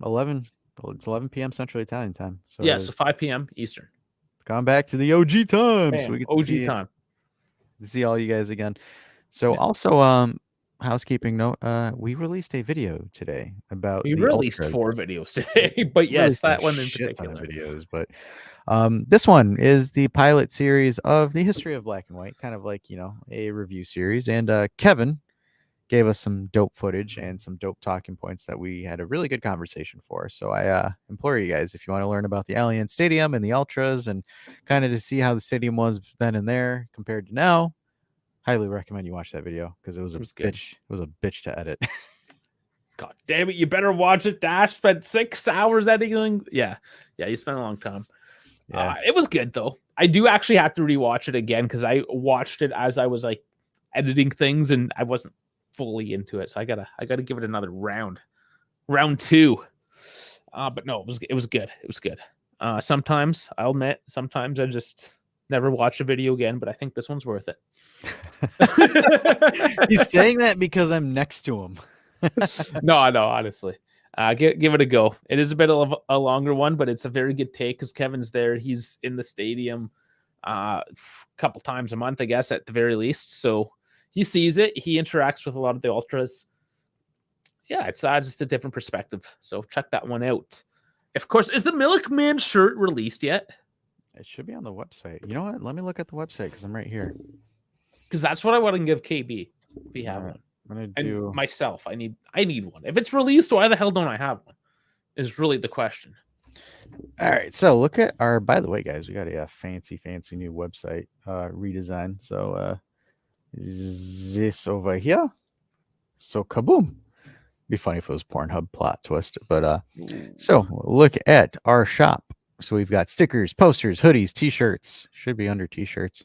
11. Well, it's 11 p.m. Central Italian time. So so 5 p.m. Eastern. Gone back to the OG time. Bam. So we get OG time. To see all you guys again. So also, housekeeping note, we released a video today about we released Ultras. 4 videos today, but yes, that one in particular. Videos, but this one is the pilot series of the history of Black and White, kind of like a review series. And Kevin gave us some dope footage and some dope talking points that we had a really good conversation for. So I implore you guys, if you want to learn about the Allianz Stadium and the Ultras and kind of to see how the stadium was then and there compared to now, highly recommend you watch that video because it was a bitch. It was a bitch to edit. God damn it! You better watch it. Dash spent 6 hours editing. Yeah, you spent a long time. Yeah, it was good though. I do actually have to rewatch it again because I watched it as I was editing things and I wasn't fully into it, so I gotta give it another round 2. But no, it was good. It was good. Sometimes I'll admit, sometimes I just never watch a video again, but I think this one's worth it. He's saying that because I'm next to him. No, honestly, Give it a go. It is a bit of a longer one, but it's a very good take because Kevin's there. He's in the stadium a couple times a month, I guess, at the very least. So he sees it. He interacts with a lot of the ultras. Yeah, it's just a different perspective. So check that one out. Of course, is the Milkman shirt released yet? It should be on the website. You know what? Let me look at the website because I'm right here. Because that's what I want to give KB if you have Alright, one. I'm gonna And do. myself, I need one. If it's released, why the hell don't I have one? Is really the question. All right, so look at our. By the way, guys, we got a fancy new website redesign. So this over here. So kaboom! Be funny if it was Pornhub plot twist, but so look at our shop. So we've got stickers, posters, hoodies, T-shirts. Should be under T-shirts.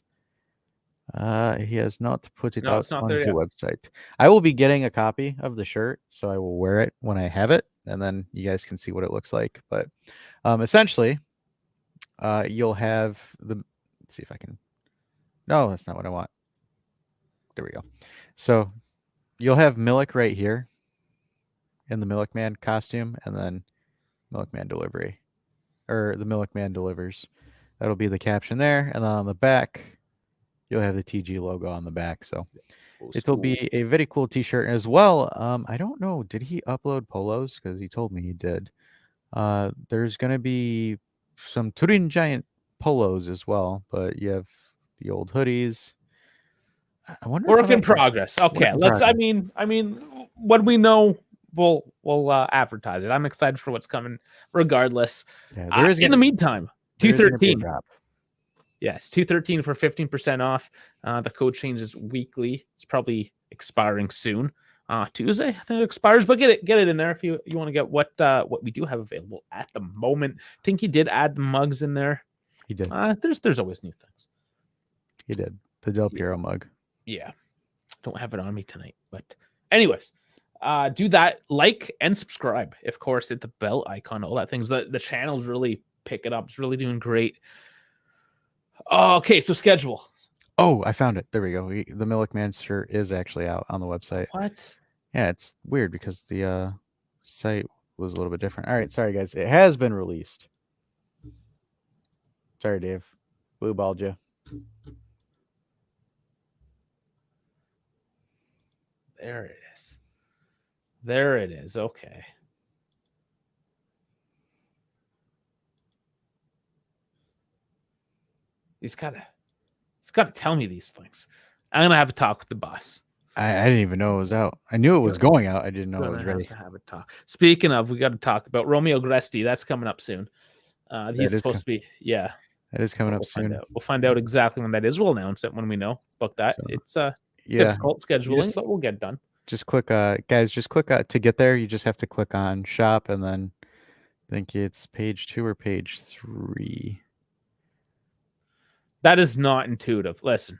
He has not put it No, out it's not on there the yet. website. I will be getting a copy of the shirt, so I will wear it when I have it, and then you guys can see what it looks like. But essentially, you'll have the. Let's see if I can. No, that's not what I want. There we go. So you'll have Milik right here in the Milkman costume, and then Milkman delivery, or the Milkman delivers. That'll be the caption there, and then on the back, you'll have the TG logo on the back. So it'll be a very cool T-shirt as well. I don't know. Did he upload polos? Because he told me he did. There's gonna be some Turin Giant polos as well, but you have the old hoodies. I wonder if Work I'm in at the progress. work Okay, in let's. I progress. mean, when we know, we'll advertise it. I'm excited for what's coming, regardless. Yeah, there is In the gonna meantime, there is gonna be a 213. drop. Yes, 213 for 15% off. The code changes weekly. It's probably expiring soon. Tuesday, I think it expires, but get it in there if you want to get what we do have available at the moment. I think he did add the mugs in there. He did. There's always new things. He did. The Del Yeah. Piero mug. Yeah, don't have it on me tonight, but anyways, do that, like and subscribe. Of course, hit the bell icon, all that things. The channel's really picking up. It's really doing great. Okay, so schedule. Oh, I found it. There we go. The Milkman shirt is actually out on the website. What? Yeah, it's weird because the site was a little bit different. All right, sorry guys. It has been released. Sorry, Dave. Blue balled you. There it is. There it is. Okay. He's gotta tell me these things. I'm gonna have a talk with the boss. I didn't even know it was out. I knew it was going out. I didn't know it was ready. Have to have a talk. Speaking of, we got to talk about Romeo Gresti. That's coming up soon. He's is supposed to be, yeah. That is coming up We'll soon. find out. We'll find out exactly when that is. We'll announce it when we know. Book that. So, It's yeah, difficult scheduling, just- but we'll get it done. just click guys, just click to get there. You just have to click on shop, and then I think it's page 2 or page 3. That is not intuitive. Listen.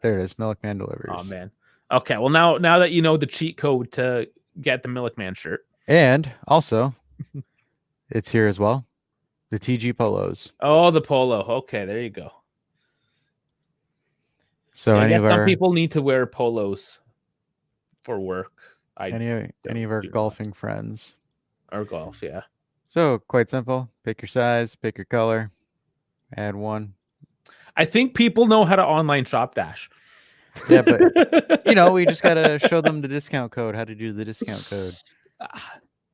There it is. Milkman delivers. Oh man. Okay. Well, now that you know the cheat code to get the Milkman shirt, And also, it's here as well. The TG polos. oh, the polo. Okay, there you go. So Yeah, I any guess of some our people need to wear polos for work. any of our do not. golfing friends. Or golf, yeah. So quite simple. Pick your size, pick your color, add one. I think people know how to online shop dash. Yeah, but we just gotta show them the discount code, how to do the discount code.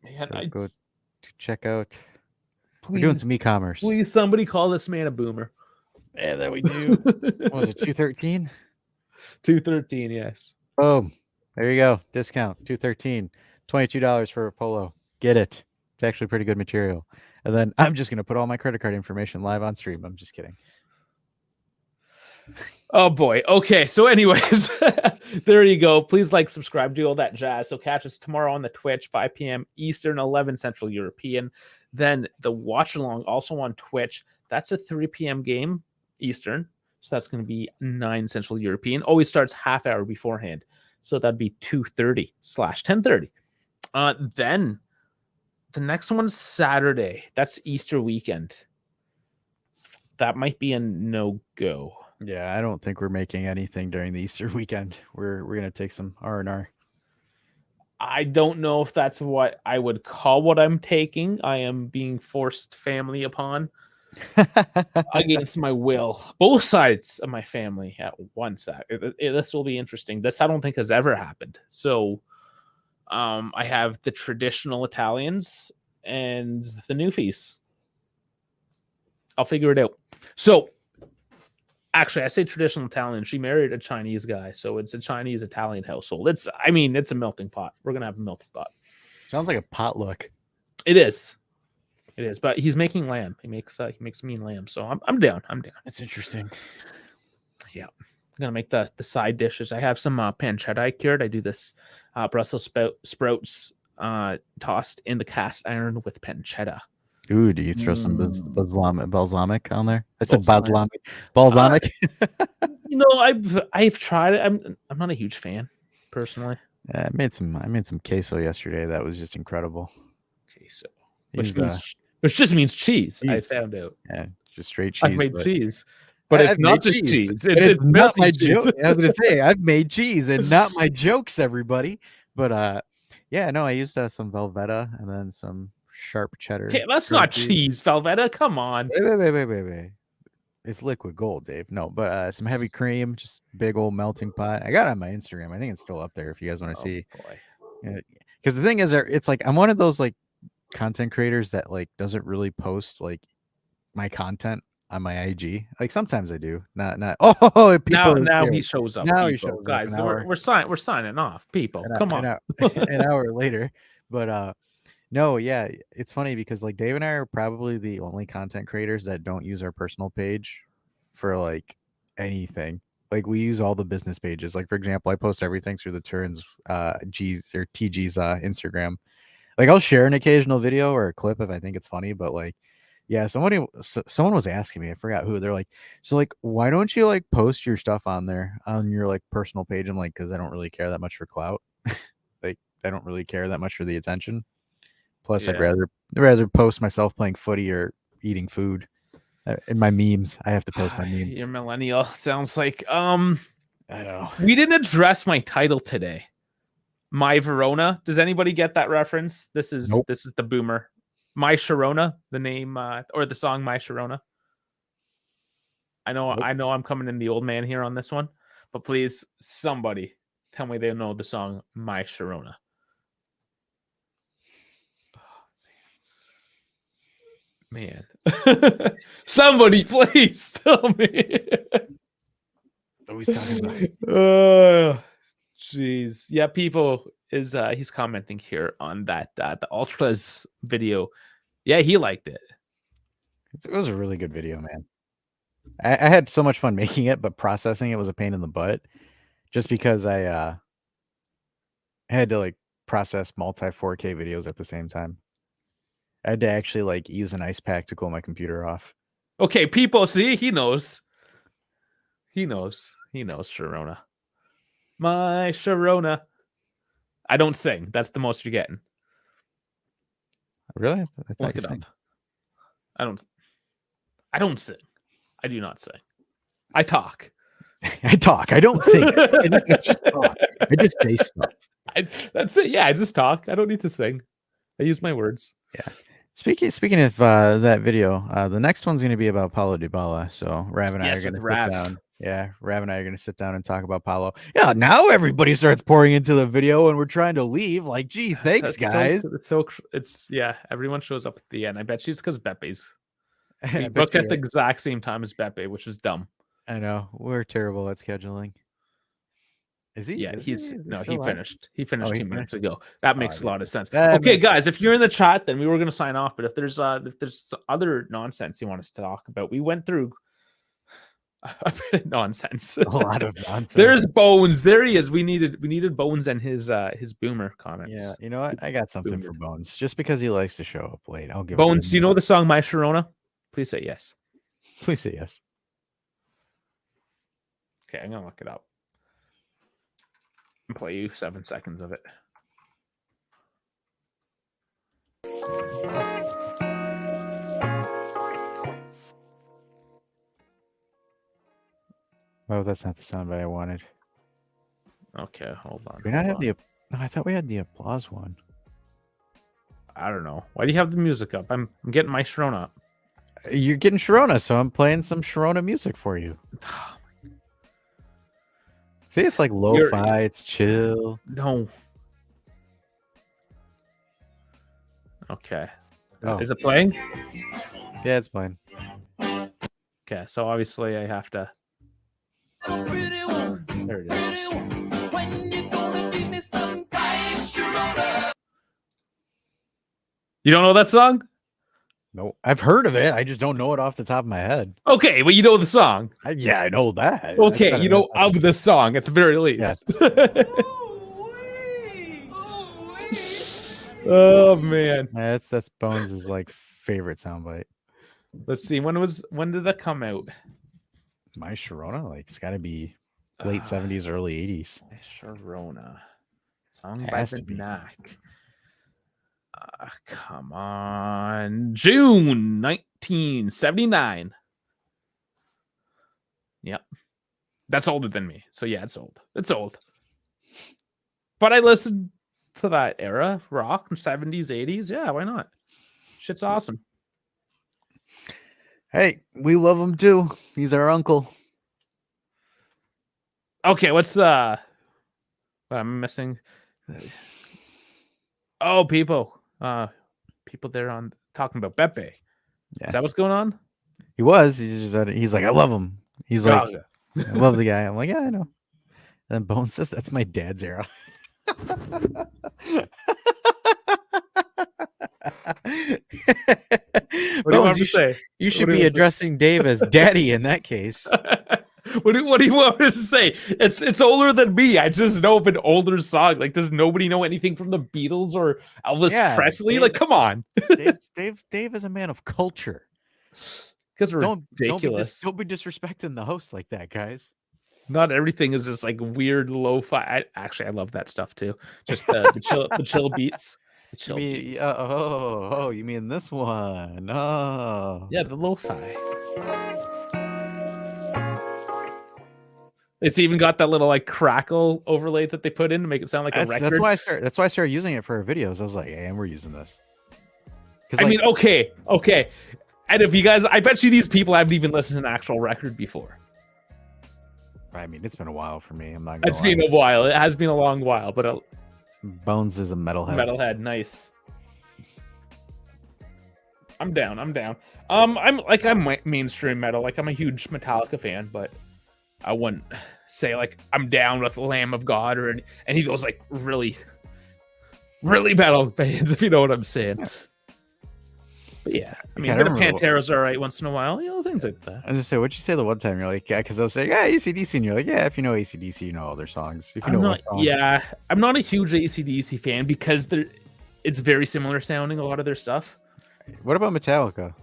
Man, So go to checkout. please, We're doing some e-commerce. please, somebody call this man a boomer. Yeah, that we do. What was it, 213? 213, yes. Boom. There you go. Discount. 213. $22 for a polo. Get it. It's actually pretty good material. And then I'm just gonna put all my credit card information live on stream. I'm just kidding. Oh boy. Okay. So, anyways, there you go. Please like, subscribe, do all that jazz. So catch us tomorrow on the Twitch, 5 p.m. Eastern, 11 Central European. Then the watch along also on Twitch. That's a 3 p.m. game Eastern. So that's going to be 9 Central European. Always starts half hour beforehand. So that'd be 2:30/10:30. Then the next one's Saturday. That's Easter weekend. That might be a no-go. Yeah, I don't think we're making anything during the Easter weekend. We're gonna take some R&R. I don't know if that's what I would call what I'm taking. I am being forced family upon against my will. Both sides of my family at one side. This will be interesting. This I don't think has ever happened. So I have the traditional Italians and the newfies. I'll figure it out. So actually, I say traditional Italian. She married a Chinese guy, so it's a Chinese Italian household. It's a melting pot. We're gonna have a melting pot. Sounds like a potluck. It is. It is, but he's making lamb. He makes mean lamb, so I'm down. I'm down. That's interesting. Yeah, I'm gonna make the side dishes. I have some pancetta I cured. I do this Brussels sprouts tossed in the cast iron with pancetta. Ooh, do you throw some balsamic on there? I said Balsamic. balsamic. I've tried it. I'm not a huge fan personally. Yeah, I made some queso yesterday. That was just incredible. Queso, Used, which just means cheese. I cheese. found out. Yeah, just straight cheese. I've made cheese, but it's I've not made just cheese. cheese. It's not my cheese. joke. I was gonna say I've made cheese and not my jokes, everybody. But yeah, no, I used some Velveeta and then some sharp cheddar. Okay, that's not cheese, Velveeta. Come on. Wait. It's liquid gold, Dave. No, but some heavy cream, just big old melting pot. I got it on my Instagram. I think it's still up there if you guys want to see. Boy. Because the thing is, it's like I'm one of those like content creators that like doesn't really post like my content on my IG. Like sometimes I do. Not. Oh, people. Now he shows up. Now people. he shows up. Guys, we're signing off. People, come on. An hour later, but no, yeah, it's funny because like Dave and I are probably the only content creators that don't use our personal page for like anything. Like we use all the business pages. Like for example, I post everything through the Turns G's or TG's Instagram. Like I'll share an occasional video or a clip if I think it's funny, but like yeah, someone was asking me, I forgot who. They're like, so like why don't you like post your stuff on there on your like personal page? I'm like, because I don't really care that much for clout. Like I don't really care that much for the attention. Plus, Yeah. I'd rather post myself playing footy or eating food. In my memes, I have to post my memes. You're millennial. Sounds like I know. We didn't address my title today. My Verona. Does anybody get that reference? This is the boomer. My Sharona, the name or the song My Sharona. I know I'm coming in the old man here on this one, but please somebody tell me they know the song My Sharona. Man. Somebody please tell me. What he's talking about. Jeez. Yeah, people is he's commenting here on that the Ultras video. Yeah, he liked it. It was a really good video, man. I had so much fun making it, but processing it was a pain in the butt. Just because I had to like process multi 4K videos at the same time. I had to actually like use an ice pack to cool my computer off. Okay, people, see, he knows. He knows Sharona. My Sharona. I don't sing. That's the most you're getting. Really? I Look it up. I don't sing. I do not sing. I talk. I talk. I don't sing. I just talk. I just say stuff. That's it. Yeah, I just talk. I don't need to sing. I use my words. Yeah. Speaking of that video, the next one's going to be about Paulo Dybala. So Rav and I are going to sit down. Yeah, Rav and I are going to sit down and talk about Paulo. Yeah, now everybody starts pouring into the video, and we're trying to leave. Like, gee, thanks, guys. Everyone shows up at the end. I bet you it's because Bepe's. We booked at the exact same time as Bepe, which is dumb. I know we're terrible at scheduling. Is he? Yeah, he finished. He finished 2 minutes ago. That makes a lot of sense. Okay, guys, if you're in the chat, then we were going to sign off. But if there's other nonsense you want us to talk about, we went through a bit of nonsense. A lot of nonsense. There's Bones. There he is. We needed Bones and his boomer comments. Yeah, you know what? I got something for Bones. Just because he likes to show up late, I'll give Bones. Do you know the song My Sharona? Please say yes. Please say yes. Okay, I'm gonna look it up. And play you 7 seconds of it. Oh, that's not the soundbite I wanted. Okay, hold on. Do we not have the No, I thought we had the applause one. I don't know. Why do you have the music up? I'm getting my Sharona up. You're getting Sharona, so I'm playing some Sharona music for you. See, it's like lo-fi, it's chill. No. Okay. Oh. Is it playing? Yeah, it's fine. Okay, so obviously I have to. There it is. You don't know that song? No, I've heard of it. I just don't know it off the top of my head. Okay, well, you know the song. Yeah, I know that. Okay, you know of the song at the very least. Yes. Oh man, That's Bones' like favorite soundbite. let's see. When did that come out? My Sharona, like it's got to be late 70s, early 80s. My Sharona, song It by has the to be. Knack. Come on, June 1979. Yep, that's older than me. So yeah, it's old. It's old. But I listened to that era, rock from 70s, 80s. Yeah, why not? Shit's awesome. Hey, we love him too. He's our uncle. Okay, what's what I'm missing? Oh, people there on talking about Pepe. Yeah. Is that what's going on? He was. He's like, I love him. He's like, Gotcha. I love the guy. I'm like, yeah, I know. And Bones says that's my dad's era. What do you want to say? You should What do you be want to say? addressing Dave as daddy in that case. What do you want to say? It's older than me. I just know of an older song. Like, does nobody know anything from the Beatles or Elvis Yeah, Presley? Dave- Like, come on. Dave is a man of culture. Because we're Don't ridiculous. don't be disrespecting the host like that, guys. Not everything is this like weird lo-fi. I love that stuff too. Just the chill beats. The chill beats. You mean this one? Oh, Yeah, the lo-fi. It's even got that little like crackle overlay that they put in to make it sound like a record. That's why I started using it for our videos. I was like, hey, and we're using this. I mean, okay. And if you guys, I bet you these people haven't even listened to an actual record before. I mean, it's been a while for me. I'm not gonna It's been a while. It has been a long while, but Bones is a metalhead. Metalhead, nice. I'm down. I'm mainstream metal. Like, I'm a huge Metallica fan, but I wouldn't say like I'm down with Lamb of God or any of those like really metal bands, if you know what I'm saying. But yeah, I mean, a bit of Pantera's all right once in a while, things like that. I was just say, what'd you say the one time? You're like, yeah, because I was saying, yeah, AC/DC, and you're like, yeah, if you know AC/DC, you know all their songs. If you know I'm not a huge AC/DC fan because it's very similar sounding, a lot of their stuff. What about Metallica?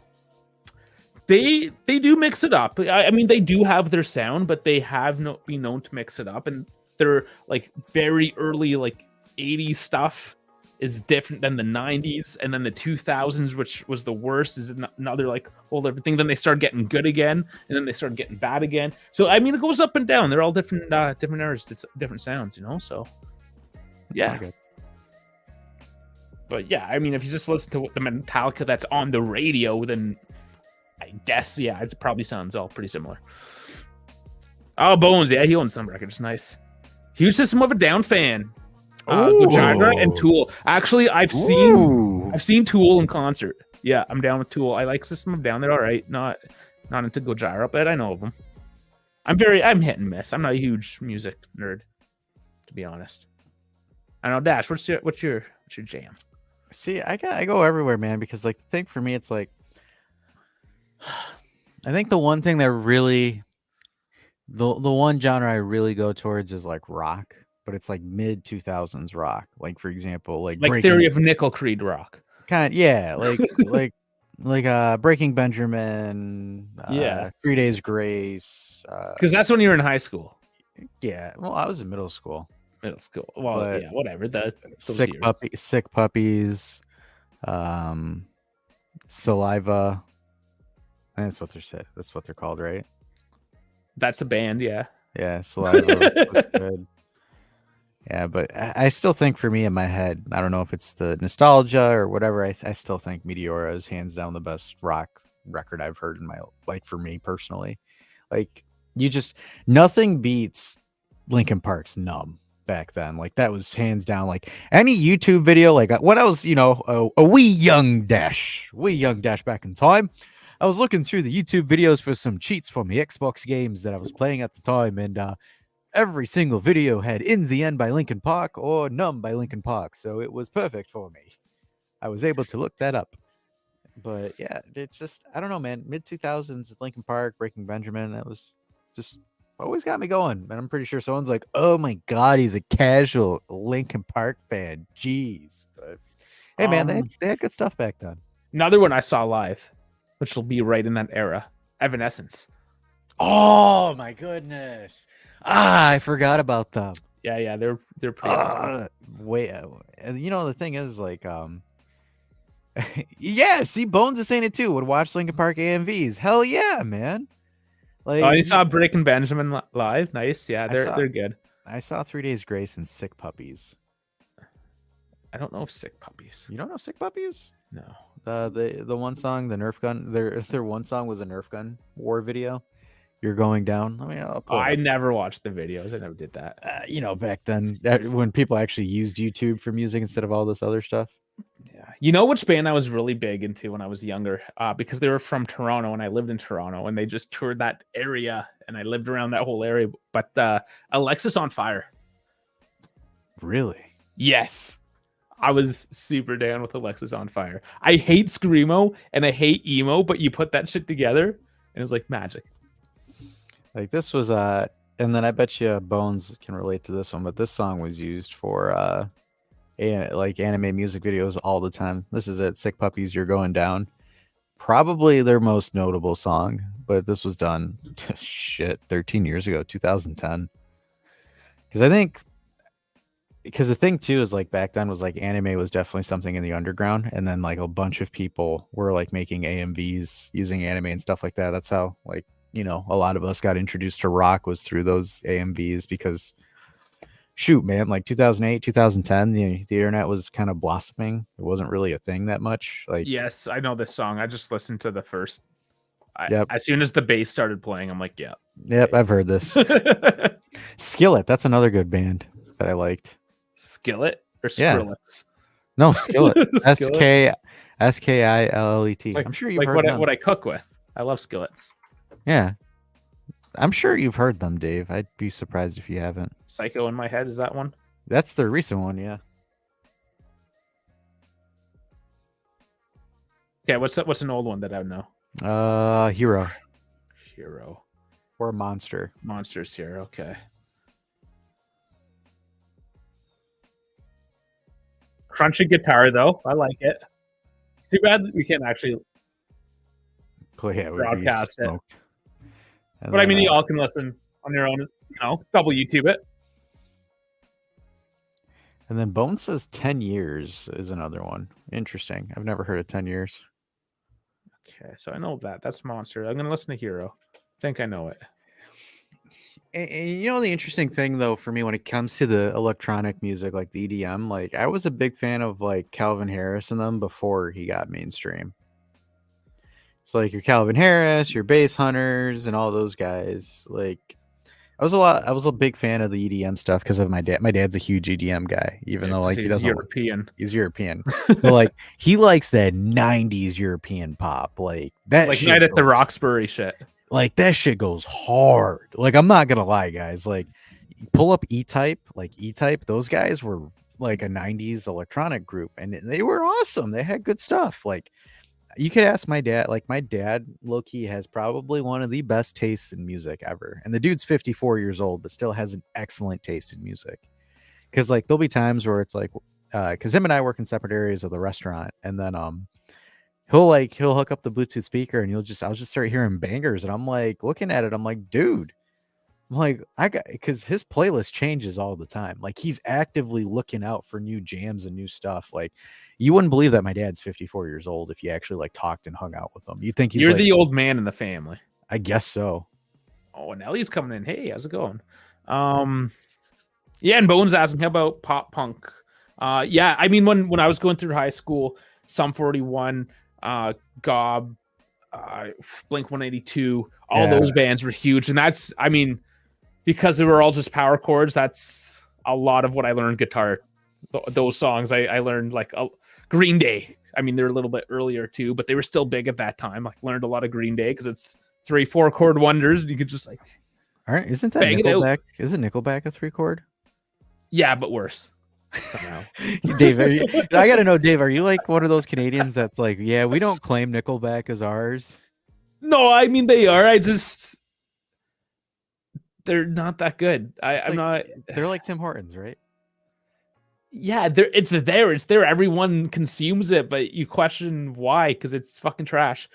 They do mix it up. I mean, they do have their sound, but they have been known to mix it up, and their like very early like 80s stuff is different than the 90s, and then the 2000s, which was the worst, is another like whole different thing. Then they start getting good again, and then they start getting bad again. So I mean, it goes up and down. They're all different eras, different sounds, so yeah. Okay. But yeah, I mean, if you just listen to the Metallica that's on the radio, then I guess it probably sounds all pretty similar. Oh, Bones, yeah, he owns some records. Nice. Huge System of a Down fan. Gojira and Tool. Actually, I've seen Tool in concert. Yeah, I'm down with Tool. I like System of a Down. They're all right. Not into Gojira, but I know of them. I'm hit and miss. I'm not a huge music nerd, to be honest. I know, Dash. What's your jam? See, I go everywhere, man, because like the thing for me, it's like I think the one thing that really the one genre I really go towards is like rock, but it's like mid 2000s rock. Like for example, like Theory of Nickel Creed rock. like Breaking Benjamin, 3 Days Grace. Because that's when you were in high school. Yeah, well, I was in middle school. Well, yeah, whatever. Sick Puppies, Saliva. I think that's what they're called, right? That's a band, yeah. Yeah, Saliva was good. Yeah, but I still think for me in my head, I don't know if it's the nostalgia or whatever. I still think Meteora is hands down the best rock record I've heard in my like for me personally. Like you just nothing beats Linkin Park's Numb back then. Like that was hands down like any YouTube video. Like when I was a wee young dash back in time. I was looking through the YouTube videos for some cheats from the Xbox games that I was playing at the time, and every single video had In the End by Linkin Park or Numb by Linkin Park. So it was perfect for me. I was able to look that up. But yeah, it just, I don't know, man. Mid 2000s, Linkin Park, Breaking Benjamin, that was just always got me going. And I'm pretty sure someone's like, oh my God, he's a casual Linkin Park fan. Jeez. But hey, man, they had good stuff back then. Another one I saw live, which will be right in that era, Evanescence. Oh my goodness. I forgot about them. Yeah, they're pretty awesome. Wait, and the thing is, like, yeah, see, Bones is saying it too. Would watch Linkin Park AMVs. Hell yeah, man. Like, Oh, you saw Breaking Benjamin live? Nice. Yeah, they're good. I saw 3 Days Grace and Sick Puppies. I don't know if Sick Puppies. You don't know Sick Puppies? No. The one song, the Nerf gun. Their one song was a Nerf gun war video. You're going down. I mean, I never watched the videos. I never did that. Back then, when people actually used YouTube for music instead of all this other stuff. Yeah. You know which band I was really big into when I was younger? Because they were from Toronto and I lived in Toronto and they just toured that area and I lived around that whole area. But Alexis on Fire. Really? Yes. I was super down with Alexis on Fire. I hate Screamo and I hate emo, but you put that shit together and it was like magic. Like this was and then I bet you Bones can relate to this one, but this song was used for like anime music videos all the time. This is it, Sick Puppies, You're Going Down. Probably their most notable song, but this was done 13 years ago, 2010. Because the thing too is like back then was like anime was definitely something in the underground, and then like a bunch of people were like making AMVs using anime and stuff like that. That's how like a lot of us got introduced to rock was through those AMVs because shoot, man, like 2008, 2010, the internet was kind of blossoming. It wasn't really a thing that much. Like, yes, I know this song. I just listened to the first. Yep. As soon as the bass started playing, I'm like, Yep, I've heard this. Skillet, that's another good band that I liked. Skillet or Skrillex? Yeah. No, Skillet. Skillet. I'm sure you've heard them. What I cook with. I love skillets. Yeah. I'm sure you've heard them, Dave. I'd be surprised if you haven't. Psycho in My Head, is that one? That's the recent one, yeah. Okay, what's an old one that I would know? Hero. Hero. Or Monster. Monsters here, okay. Crunchy guitar though. I like it. It's too bad we can't actually broadcast it. But I mean, you all can listen on your own, double YouTube it. And then Bone says 10 years is another one. Interesting. I've never heard of 10 years. Okay, so I know that. That's Monster. I'm going to listen to Hero. I think I know it. And the interesting thing, though, for me when it comes to the electronic music, like the EDM, like I was a big fan of like Calvin Harris and them before he got mainstream. So like your Calvin Harris, your Bass Hunters, and all those guys. Like I was a big fan of the EDM stuff because of my dad. My dad's a huge EDM guy, even though like he doesn't. He's European, but like he likes that '90s European pop, like that. Like Night at the Roxbury shit. Like that shit goes hard. Like I'm not gonna lie, guys. Like pull up E-Type. Like E-Type, those guys were like a '90s electronic group, and they were awesome. They had good stuff. Like. You could ask my dad. Like my dad, low-key, has probably one of the best tastes in music ever. And the dude's 54 years old, but still has an excellent taste in music. Because like there'll be times where it's like, because him and I work in separate areas of the restaurant, and then he'll hook up the Bluetooth speaker, and I'll just start hearing bangers, and I'm like looking at it, I'm like, dude, I'm like because his playlist changes all the time. Like he's actively looking out for new jams and new stuff. Like. You wouldn't believe that my dad's 54 years old if you actually like talked and hung out with him. You'd think You're the old man in the family. I guess so. Oh, and Ellie's coming in. Hey, how's it going? Yeah, and Bones asking, how about pop punk? Yeah, I mean, when I was going through high school, Sum 41, Gob, uh, Blink 182, all Yeah. those bands were huge, and that's, I mean, because they were all just power chords. That's a lot of what I learned guitar. Those songs I learned like Green Day. I mean, they're a little bit earlier too, but they were still big at that time. I learned a lot of Green Day because it's 3-4 chord wonders, and you could just like Isn't that bang it out. Nickelback? Isn't Nickelback a 3-chord? Yeah, but worse somehow. Dave, I gotta know, Dave, are you like one of those Canadians that's like, yeah, we don't claim Nickelback as ours? No, I mean they are. They're not that good. I'm Like, not. they're like Tim Hortons, right? Yeah, it's there. It's there. Everyone consumes it, but you question why because it's fucking trash.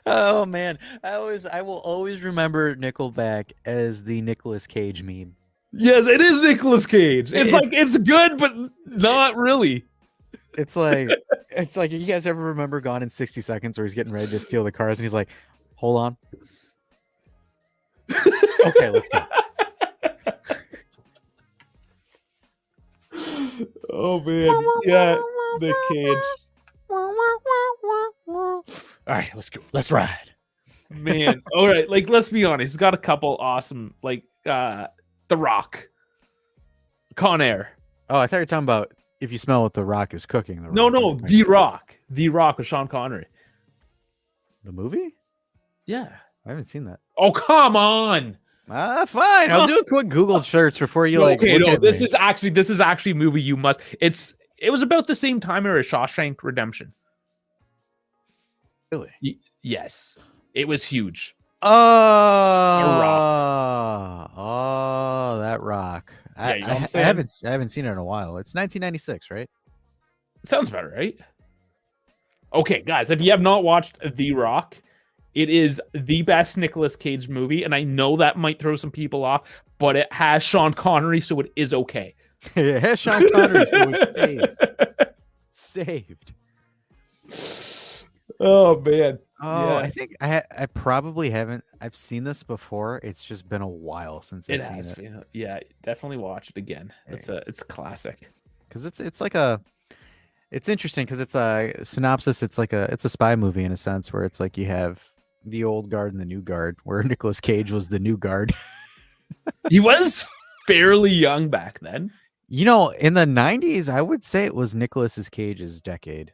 Oh man, I will always remember Nickelback as the Nicolas Cage meme. Yes, it is Nicolas Cage. It's good, but not really. It's like you guys ever remember Gone in 60 Seconds where he's getting ready to steal the cars and he's like, hold on. Okay, let's go. Oh man, yeah, Nick Cage. All right, let's go. Let's ride. Man, all right. Like, let's be honest. He's got a couple awesome, like, The Rock, Con Air. Oh, I thought you were talking about if you smell what The Rock is cooking. No, The Rock with Sean Connery. The movie? Yeah. I haven't seen that. Oh, come on. Fine. I'll do a quick Google search before you Okay, look no, at this me. is actually a movie you must. It was about the same time as Shawshank Redemption. Really? Yes, it was huge. Oh, that Rock. Yeah, you know what I'm I saying? haven't seen it in a while. It's 1996, right? Sounds about right. Okay, guys, if you have not watched The Rock, it is the best Nicolas Cage movie, and I know that might throw some people off, but it has Sean Connery, so it is okay. It has Sean Connery, so it's saved. Oh man. Oh, Yeah. I think I probably haven't. I've seen this before. It's just been a while since I've seen it. Been, yeah, definitely watch it again. It's a classic. Because it's like it's interesting because it's a synopsis. It's a spy movie in a sense where it's like you have the old guard and the new guard, where Nicolas Cage was the new guard. He was fairly young back then. You know, in the 90s, I would say it was Nicolas Cage's decade.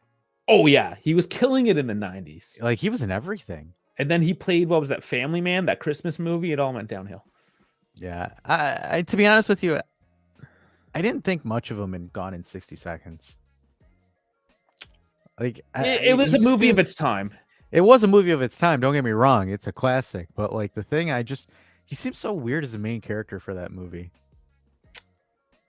Oh yeah, he was killing it in the 90s. Like he was in everything. And then he played, what was that, Family Man, that Christmas movie? It all went downhill. Yeah. I to be honest with you, I didn't think much of him in Gone in 60 Seconds. Like It was a movie of its time. It was a movie of its time. Don't get me wrong; it's a classic. But like the thing, he seems so weird as a main character for that movie.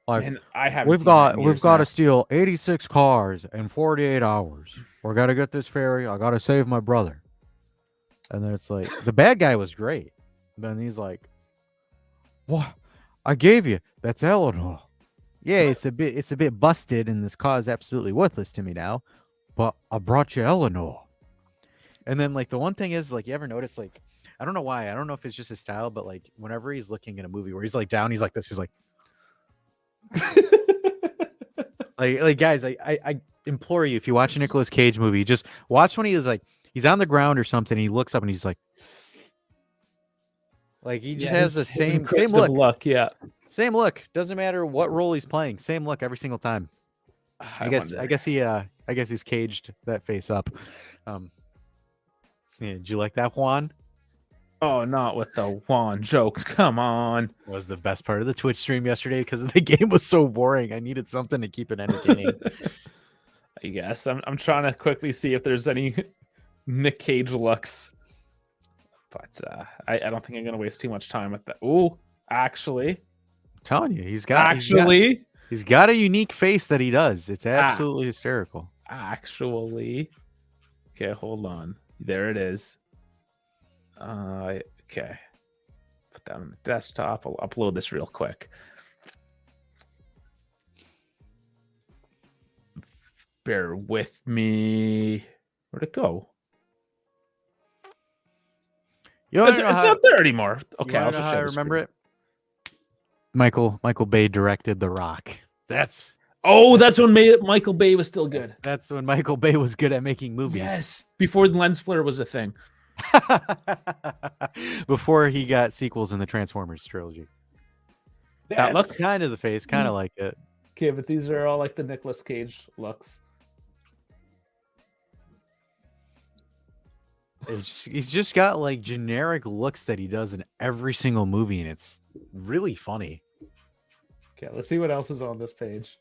Like, and I have we've got to steal 86 cars in 48 hours. We're gotta get this ferry. I gotta save my brother. And then it's like the bad guy was great. Then he's like, "What? I gave you that's Eleanor. Yeah, it's a bit busted, and this car is absolutely worthless to me now. But I brought you Eleanor." And then like the one thing is like you ever notice like I don't know why I don't know if it's just his style, but like whenever he's looking at a movie where he's like down, he's like this. He's like. like guys, I implore you, if you watch a Nicolas Cage movie, just watch when he is like he's on the ground or something, he looks up and he's like he just has the same look. Yeah, same look. Doesn't matter what role he's playing, same look every single time. I guess he's caged that face up. Yeah, did you like that, Juan? Oh, not with the Juan jokes. Come on. Was the best part of the Twitch stream yesterday because the game was so boring. I needed something to keep it entertaining. I guess I'm trying to quickly see if there's any Nick Cage looks, but I don't think I'm gonna waste too much time with that. Oh, actually, I'm telling you, he's got a unique face that he does. It's absolutely hysterical. Actually, okay, hold on. There it is. Okay. Put that on the desktop. I'll upload this real quick. Bear with me. Where'd it go? It's not there anymore. Okay, I'll just remember it. Michael Bay directed The Rock. That's That's when Michael Bay was still good. that's when Michael Bay was good at making movies. Yes, before the lens flare was a thing. Before he got sequels in the Transformers trilogy. That That's look? kind of the face, kind of like it. Okay, but these are all like the Nicolas Cage looks. He's just got like generic looks that he does in every single movie, and it's really funny. Okay, let's see what else is on this page.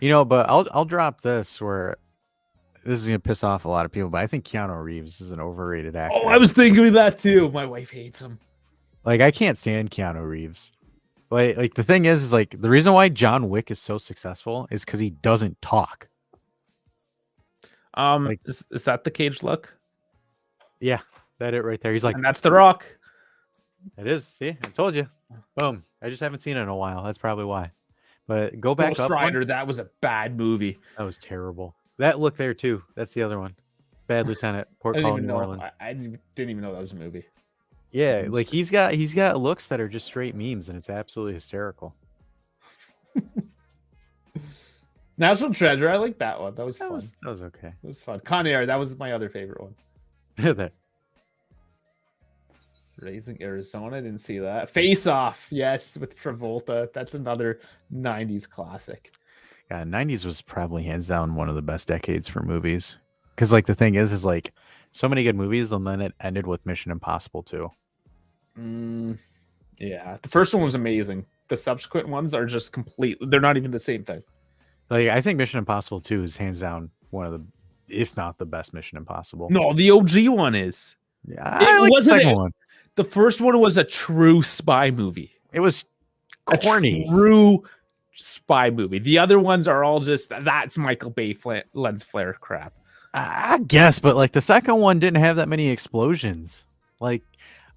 You know, but I'll drop this where this is gonna piss off a lot of people, but I think Keanu Reeves is an overrated actor. Oh, I was thinking of that too. My wife hates him. Like, I can't stand Keanu Reeves. Like the thing is like the reason why John Wick is so successful is because he doesn't talk. Like- Is that the Cage look? Yeah, that it right there. He's like, And that's The Rock. it is. See, I told you. Boom. I just haven't seen it in a while. That's probably why. But go back Ghost up. one. Rider, that was a bad movie. That was terrible. That look there too. That's the other one. Bad Lieutenant, Port I didn't Call, even New know. Orleans. I didn't even know that was a movie. Yeah, like he's got looks that are just straight memes, and it's absolutely hysterical. National Treasure, I like that one. That was fun. That was okay. It was fun. Con Air, that was my other favorite one. That Raising Arizona, I didn't see that. Face Off, yes, with Travolta. That's another 90s classic. yeah, 90s was probably hands down one of the best decades for movies. Because like the thing is like so many good movies, and then it ended with Mission Impossible 2. Yeah, the first one was amazing. The subsequent ones are just they're not even the same thing. Like I think Mission Impossible 2 is hands down one of the, if not the best Mission Impossible. No, the OG one is. Yeah, I like the second one. The first one was a true spy movie. It was corny. A true spy movie. The other ones are all just that's Michael Bay lens flare crap. I guess, but like the second one didn't have that many explosions. Like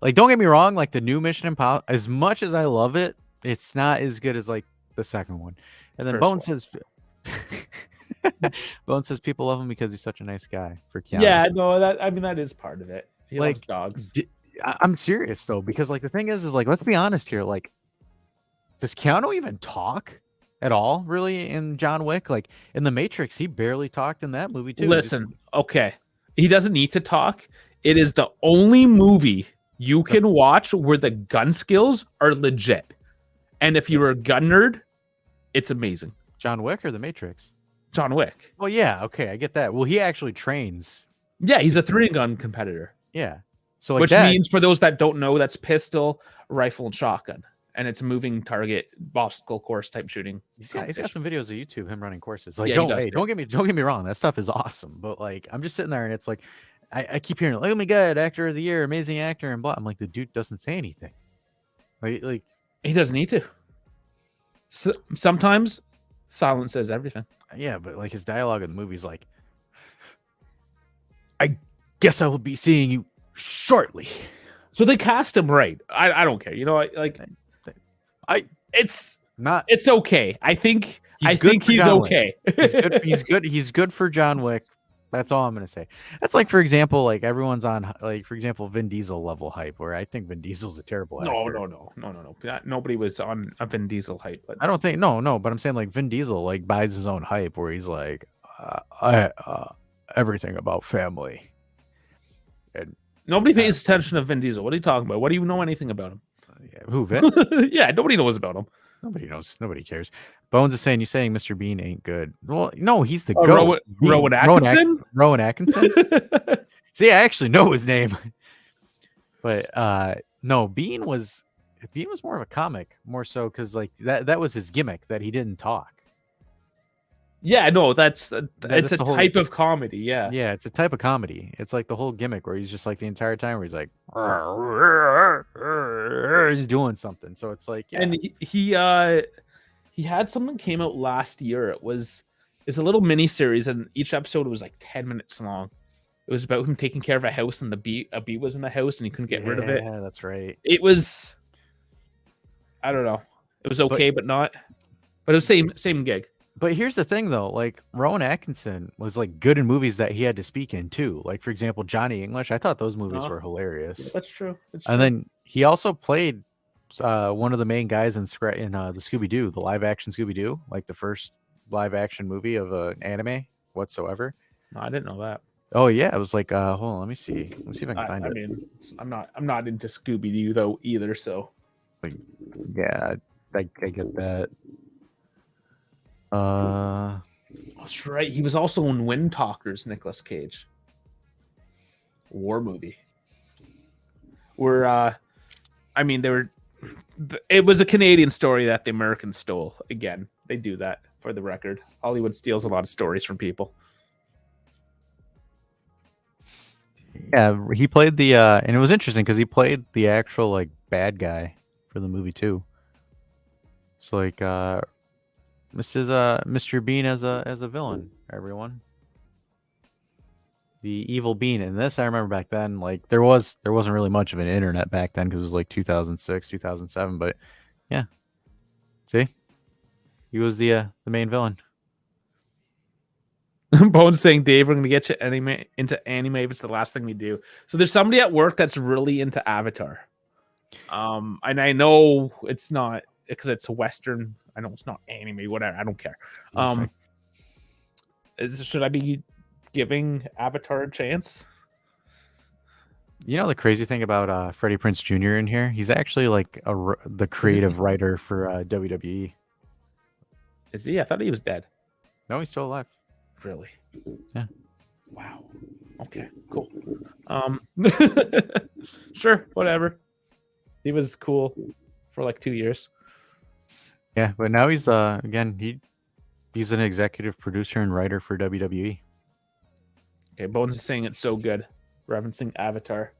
don't get me wrong, like the new Mission Impossible, as much as I love it, it's not as good as like the second one. And then Bone says Bone says people love him because he's such a nice guy for Keanu. Yeah, no, that is part of it. He like loves dogs. I'm serious though, because like the thing is like let's be honest here, like does Keanu even talk at all really in John Wick? Like in The Matrix, he barely talked in that movie too. Listen, okay. He doesn't need to talk. It is the only movie you can watch where the gun skills are legit. And if you're a gun nerd, it's amazing. John Wick or The Matrix? John Wick. Well, yeah, okay, I get that. Well, he actually trains. Yeah, he's a 3-gun competitor. Yeah. So like which means, for those that don't know, that's pistol, rifle, and shotgun. And it's a moving target, obstacle course type shooting. He's got some videos of YouTube, him running courses. Like, Yeah, don't get me wrong, that stuff is awesome. But like, I'm just sitting there and it's like, I keep hearing, look at me, good actor of the year, amazing actor, and blah. I'm like, the dude doesn't say anything. Like he doesn't need to. Sometimes silence says everything. Yeah, but like his dialogue in the movie is like, I guess I will be seeing you shortly. So they cast him right. I don't care. You know, it's okay. I think he's okay. He's good. He's good for John Wick. That's all I'm gonna say. That's like, for example, like everyone's on, like, for example, Vin Diesel level hype, where I think Vin Diesel's a terrible actor. No. Nobody was on a Vin Diesel hype. But I don't think no, but I'm saying like Vin Diesel like buys his own hype, where he's like, everything about family. And nobody pays attention to Vin Diesel. What are you talking about? What do you know anything about him? Who, Vin? Yeah, nobody knows about him. Nobody knows. Nobody cares. Bones is saying, you're saying Mr. Bean ain't good. Well, no, he's the GOAT. Rowan Atkinson? Rowan Atkinson? See, I actually know his name. But no, Bean was more of a comic, more so because like that was his gimmick, that he didn't talk. Yeah, no, it's a whole type of comedy. Yeah, it's a type of comedy. It's like the whole gimmick where he's just like the entire time where he's like he's doing something. So it's like, yeah. And he had something came out last year. It's a little mini series, and each episode was like 10 minutes long. It was about him taking care of a house, and a bee was in the house, and he couldn't get rid of it. Yeah, that's right. It was, I don't know. It was okay, but not. But it was same gig. But here's the thing, though. Like, Rowan Atkinson was like good in movies that he had to speak in too. Like, for example, Johnny English. I thought those movies were hilarious. Yeah, that's true. And then He also played one of the main guys in the Scooby-Doo, the live action Scooby-Doo, like the first live action movie of an anime whatsoever. No, I didn't know that. Oh yeah, it was like hold on, let me see if I can find I it. mean, I'm not into Scooby Doo though either. So Like, yeah, I get that. that's right. He was also in Wind Talkers, Nicolas Cage. War movie. Where I mean, it was a Canadian story that the Americans stole. Again, they do that for the record. Hollywood steals a lot of stories from people. Yeah, he played the and it was interesting because he played the actual like bad guy for the movie too. So like this is Mr. Bean as a villain, everyone. The evil Bean. And this I remember back then, like there wasn't really much of an internet back then because it was like 2006, 2007, but yeah. See? He was the main villain. Bones saying, Dave, we're going to get you into anime if it's the last thing we do. So there's somebody at work that's really into Avatar. And I know it's not because it's Western. I know it's not anime, whatever. I don't care. Should I be giving Avatar a chance? You know the crazy thing about Freddie Prinze Jr. in here? He's actually like the creative writer for WWE. Is he? I thought he was dead. No, he's still alive. Really? Yeah. Wow. Okay, cool. Sure, whatever. He was cool for like 2 years. Yeah, but now he's again he's an executive producer and writer for WWE. Okay, Bones is saying it's so good, referencing Avatar.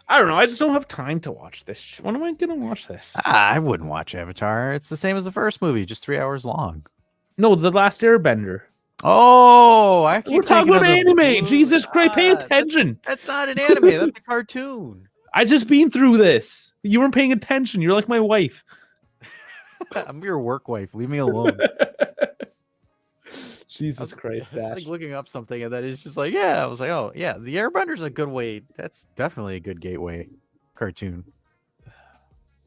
I don't know. I just don't have time to watch this. When am I gonna watch this? I wouldn't watch Avatar. It's the same as the first movie, just 3 hours long. No, The Last Airbender. Oh, I keep We're talking about thinking of anime. Jesus Christ, pay attention. That's not an anime. That's a cartoon. I just been through this. You weren't paying attention. You're like my wife. I'm your work wife. Leave me alone. Jesus Christ, Dash. Like looking up something and then it's just like, yeah. I was like, oh yeah, The Airbender's a good way. That's definitely a good gateway cartoon.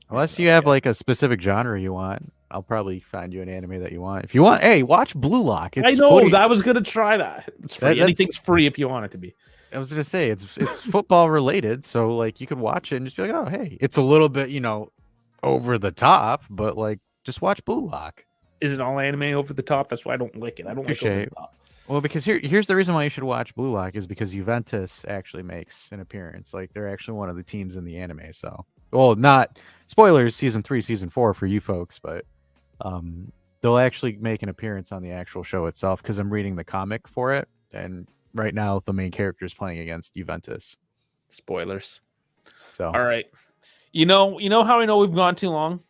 Unless you have like a specific genre you want, I'll probably find you an anime that you want. If you want, hey, watch Blue Lock. It's I know footy. I was gonna try that. It's free. Anything's free if you want it to be. I was gonna say it's football related, so like you could watch it and just be like, oh hey, it's a little bit over the top, but like just watch Blue Lock. Is it all anime over the top? That's why I don't like it. I don't like over the top. Well, because here's the reason why you should watch Blue Lock is because Juventus actually makes an appearance. Like they're actually one of the teams in the anime. So, well, not spoilers, season 3, season 4 for you folks, but they'll actually make an appearance on the actual show itself because I'm reading the comic for it, and right now the main character is playing against Juventus. Spoilers. So, all right, you know how I know we've gone too long.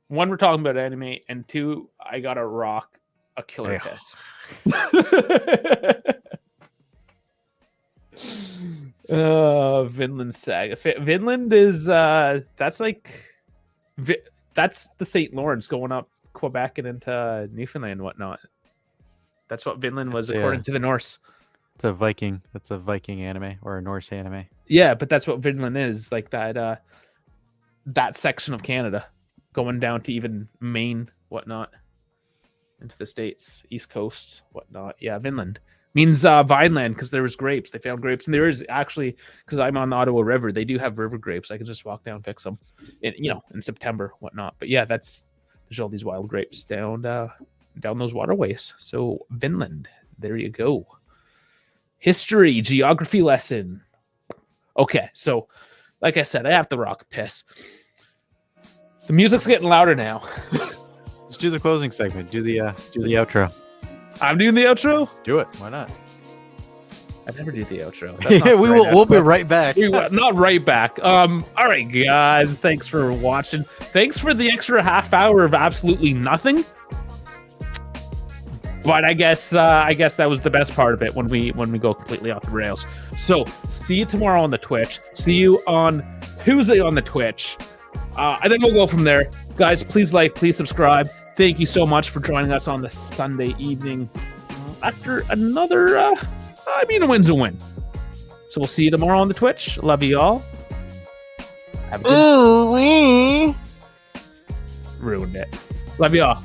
1, we're talking about anime, and 2, I gotta rock a killer piss. Vinland Saga. Vinland is that's the St. Lawrence going up Quebec and into Newfoundland and whatnot. That's what Vinland was according to the Norse. It's a Viking. That's a Viking anime or a Norse anime. Yeah, but that's what Vinland is, like that section of Canada going down to even Maine, whatnot, into the States, East Coast, whatnot. Yeah, Vinland means Vineland because there was grapes. They found grapes, and there is actually, because I'm on the Ottawa River, they do have river grapes. I can just walk down and fix them, in September, whatnot. But yeah, there's all these wild grapes down those waterways. So Vinland, there you go. History, geography lesson. Okay, so like I said, I have to rock piss. The music's getting louder now. Let's do the closing segment. Do the outro. I'm doing the outro. Do it. Why not? I never do the outro. We'll be right back. Not right back. All right, guys. Thanks for watching. Thanks for the extra half hour of absolutely nothing. But I guess that was the best part of it when we go completely off the rails. So see you tomorrow on the Twitch. See you on Tuesday on the Twitch. And then we'll go from there. Guys, please like, please subscribe. Thank you so much for joining us on the Sunday evening after another, a win's a win. So we'll see you tomorrow on the Twitch. Love you all. Have a good Ooh wee. ruined it. Love you all.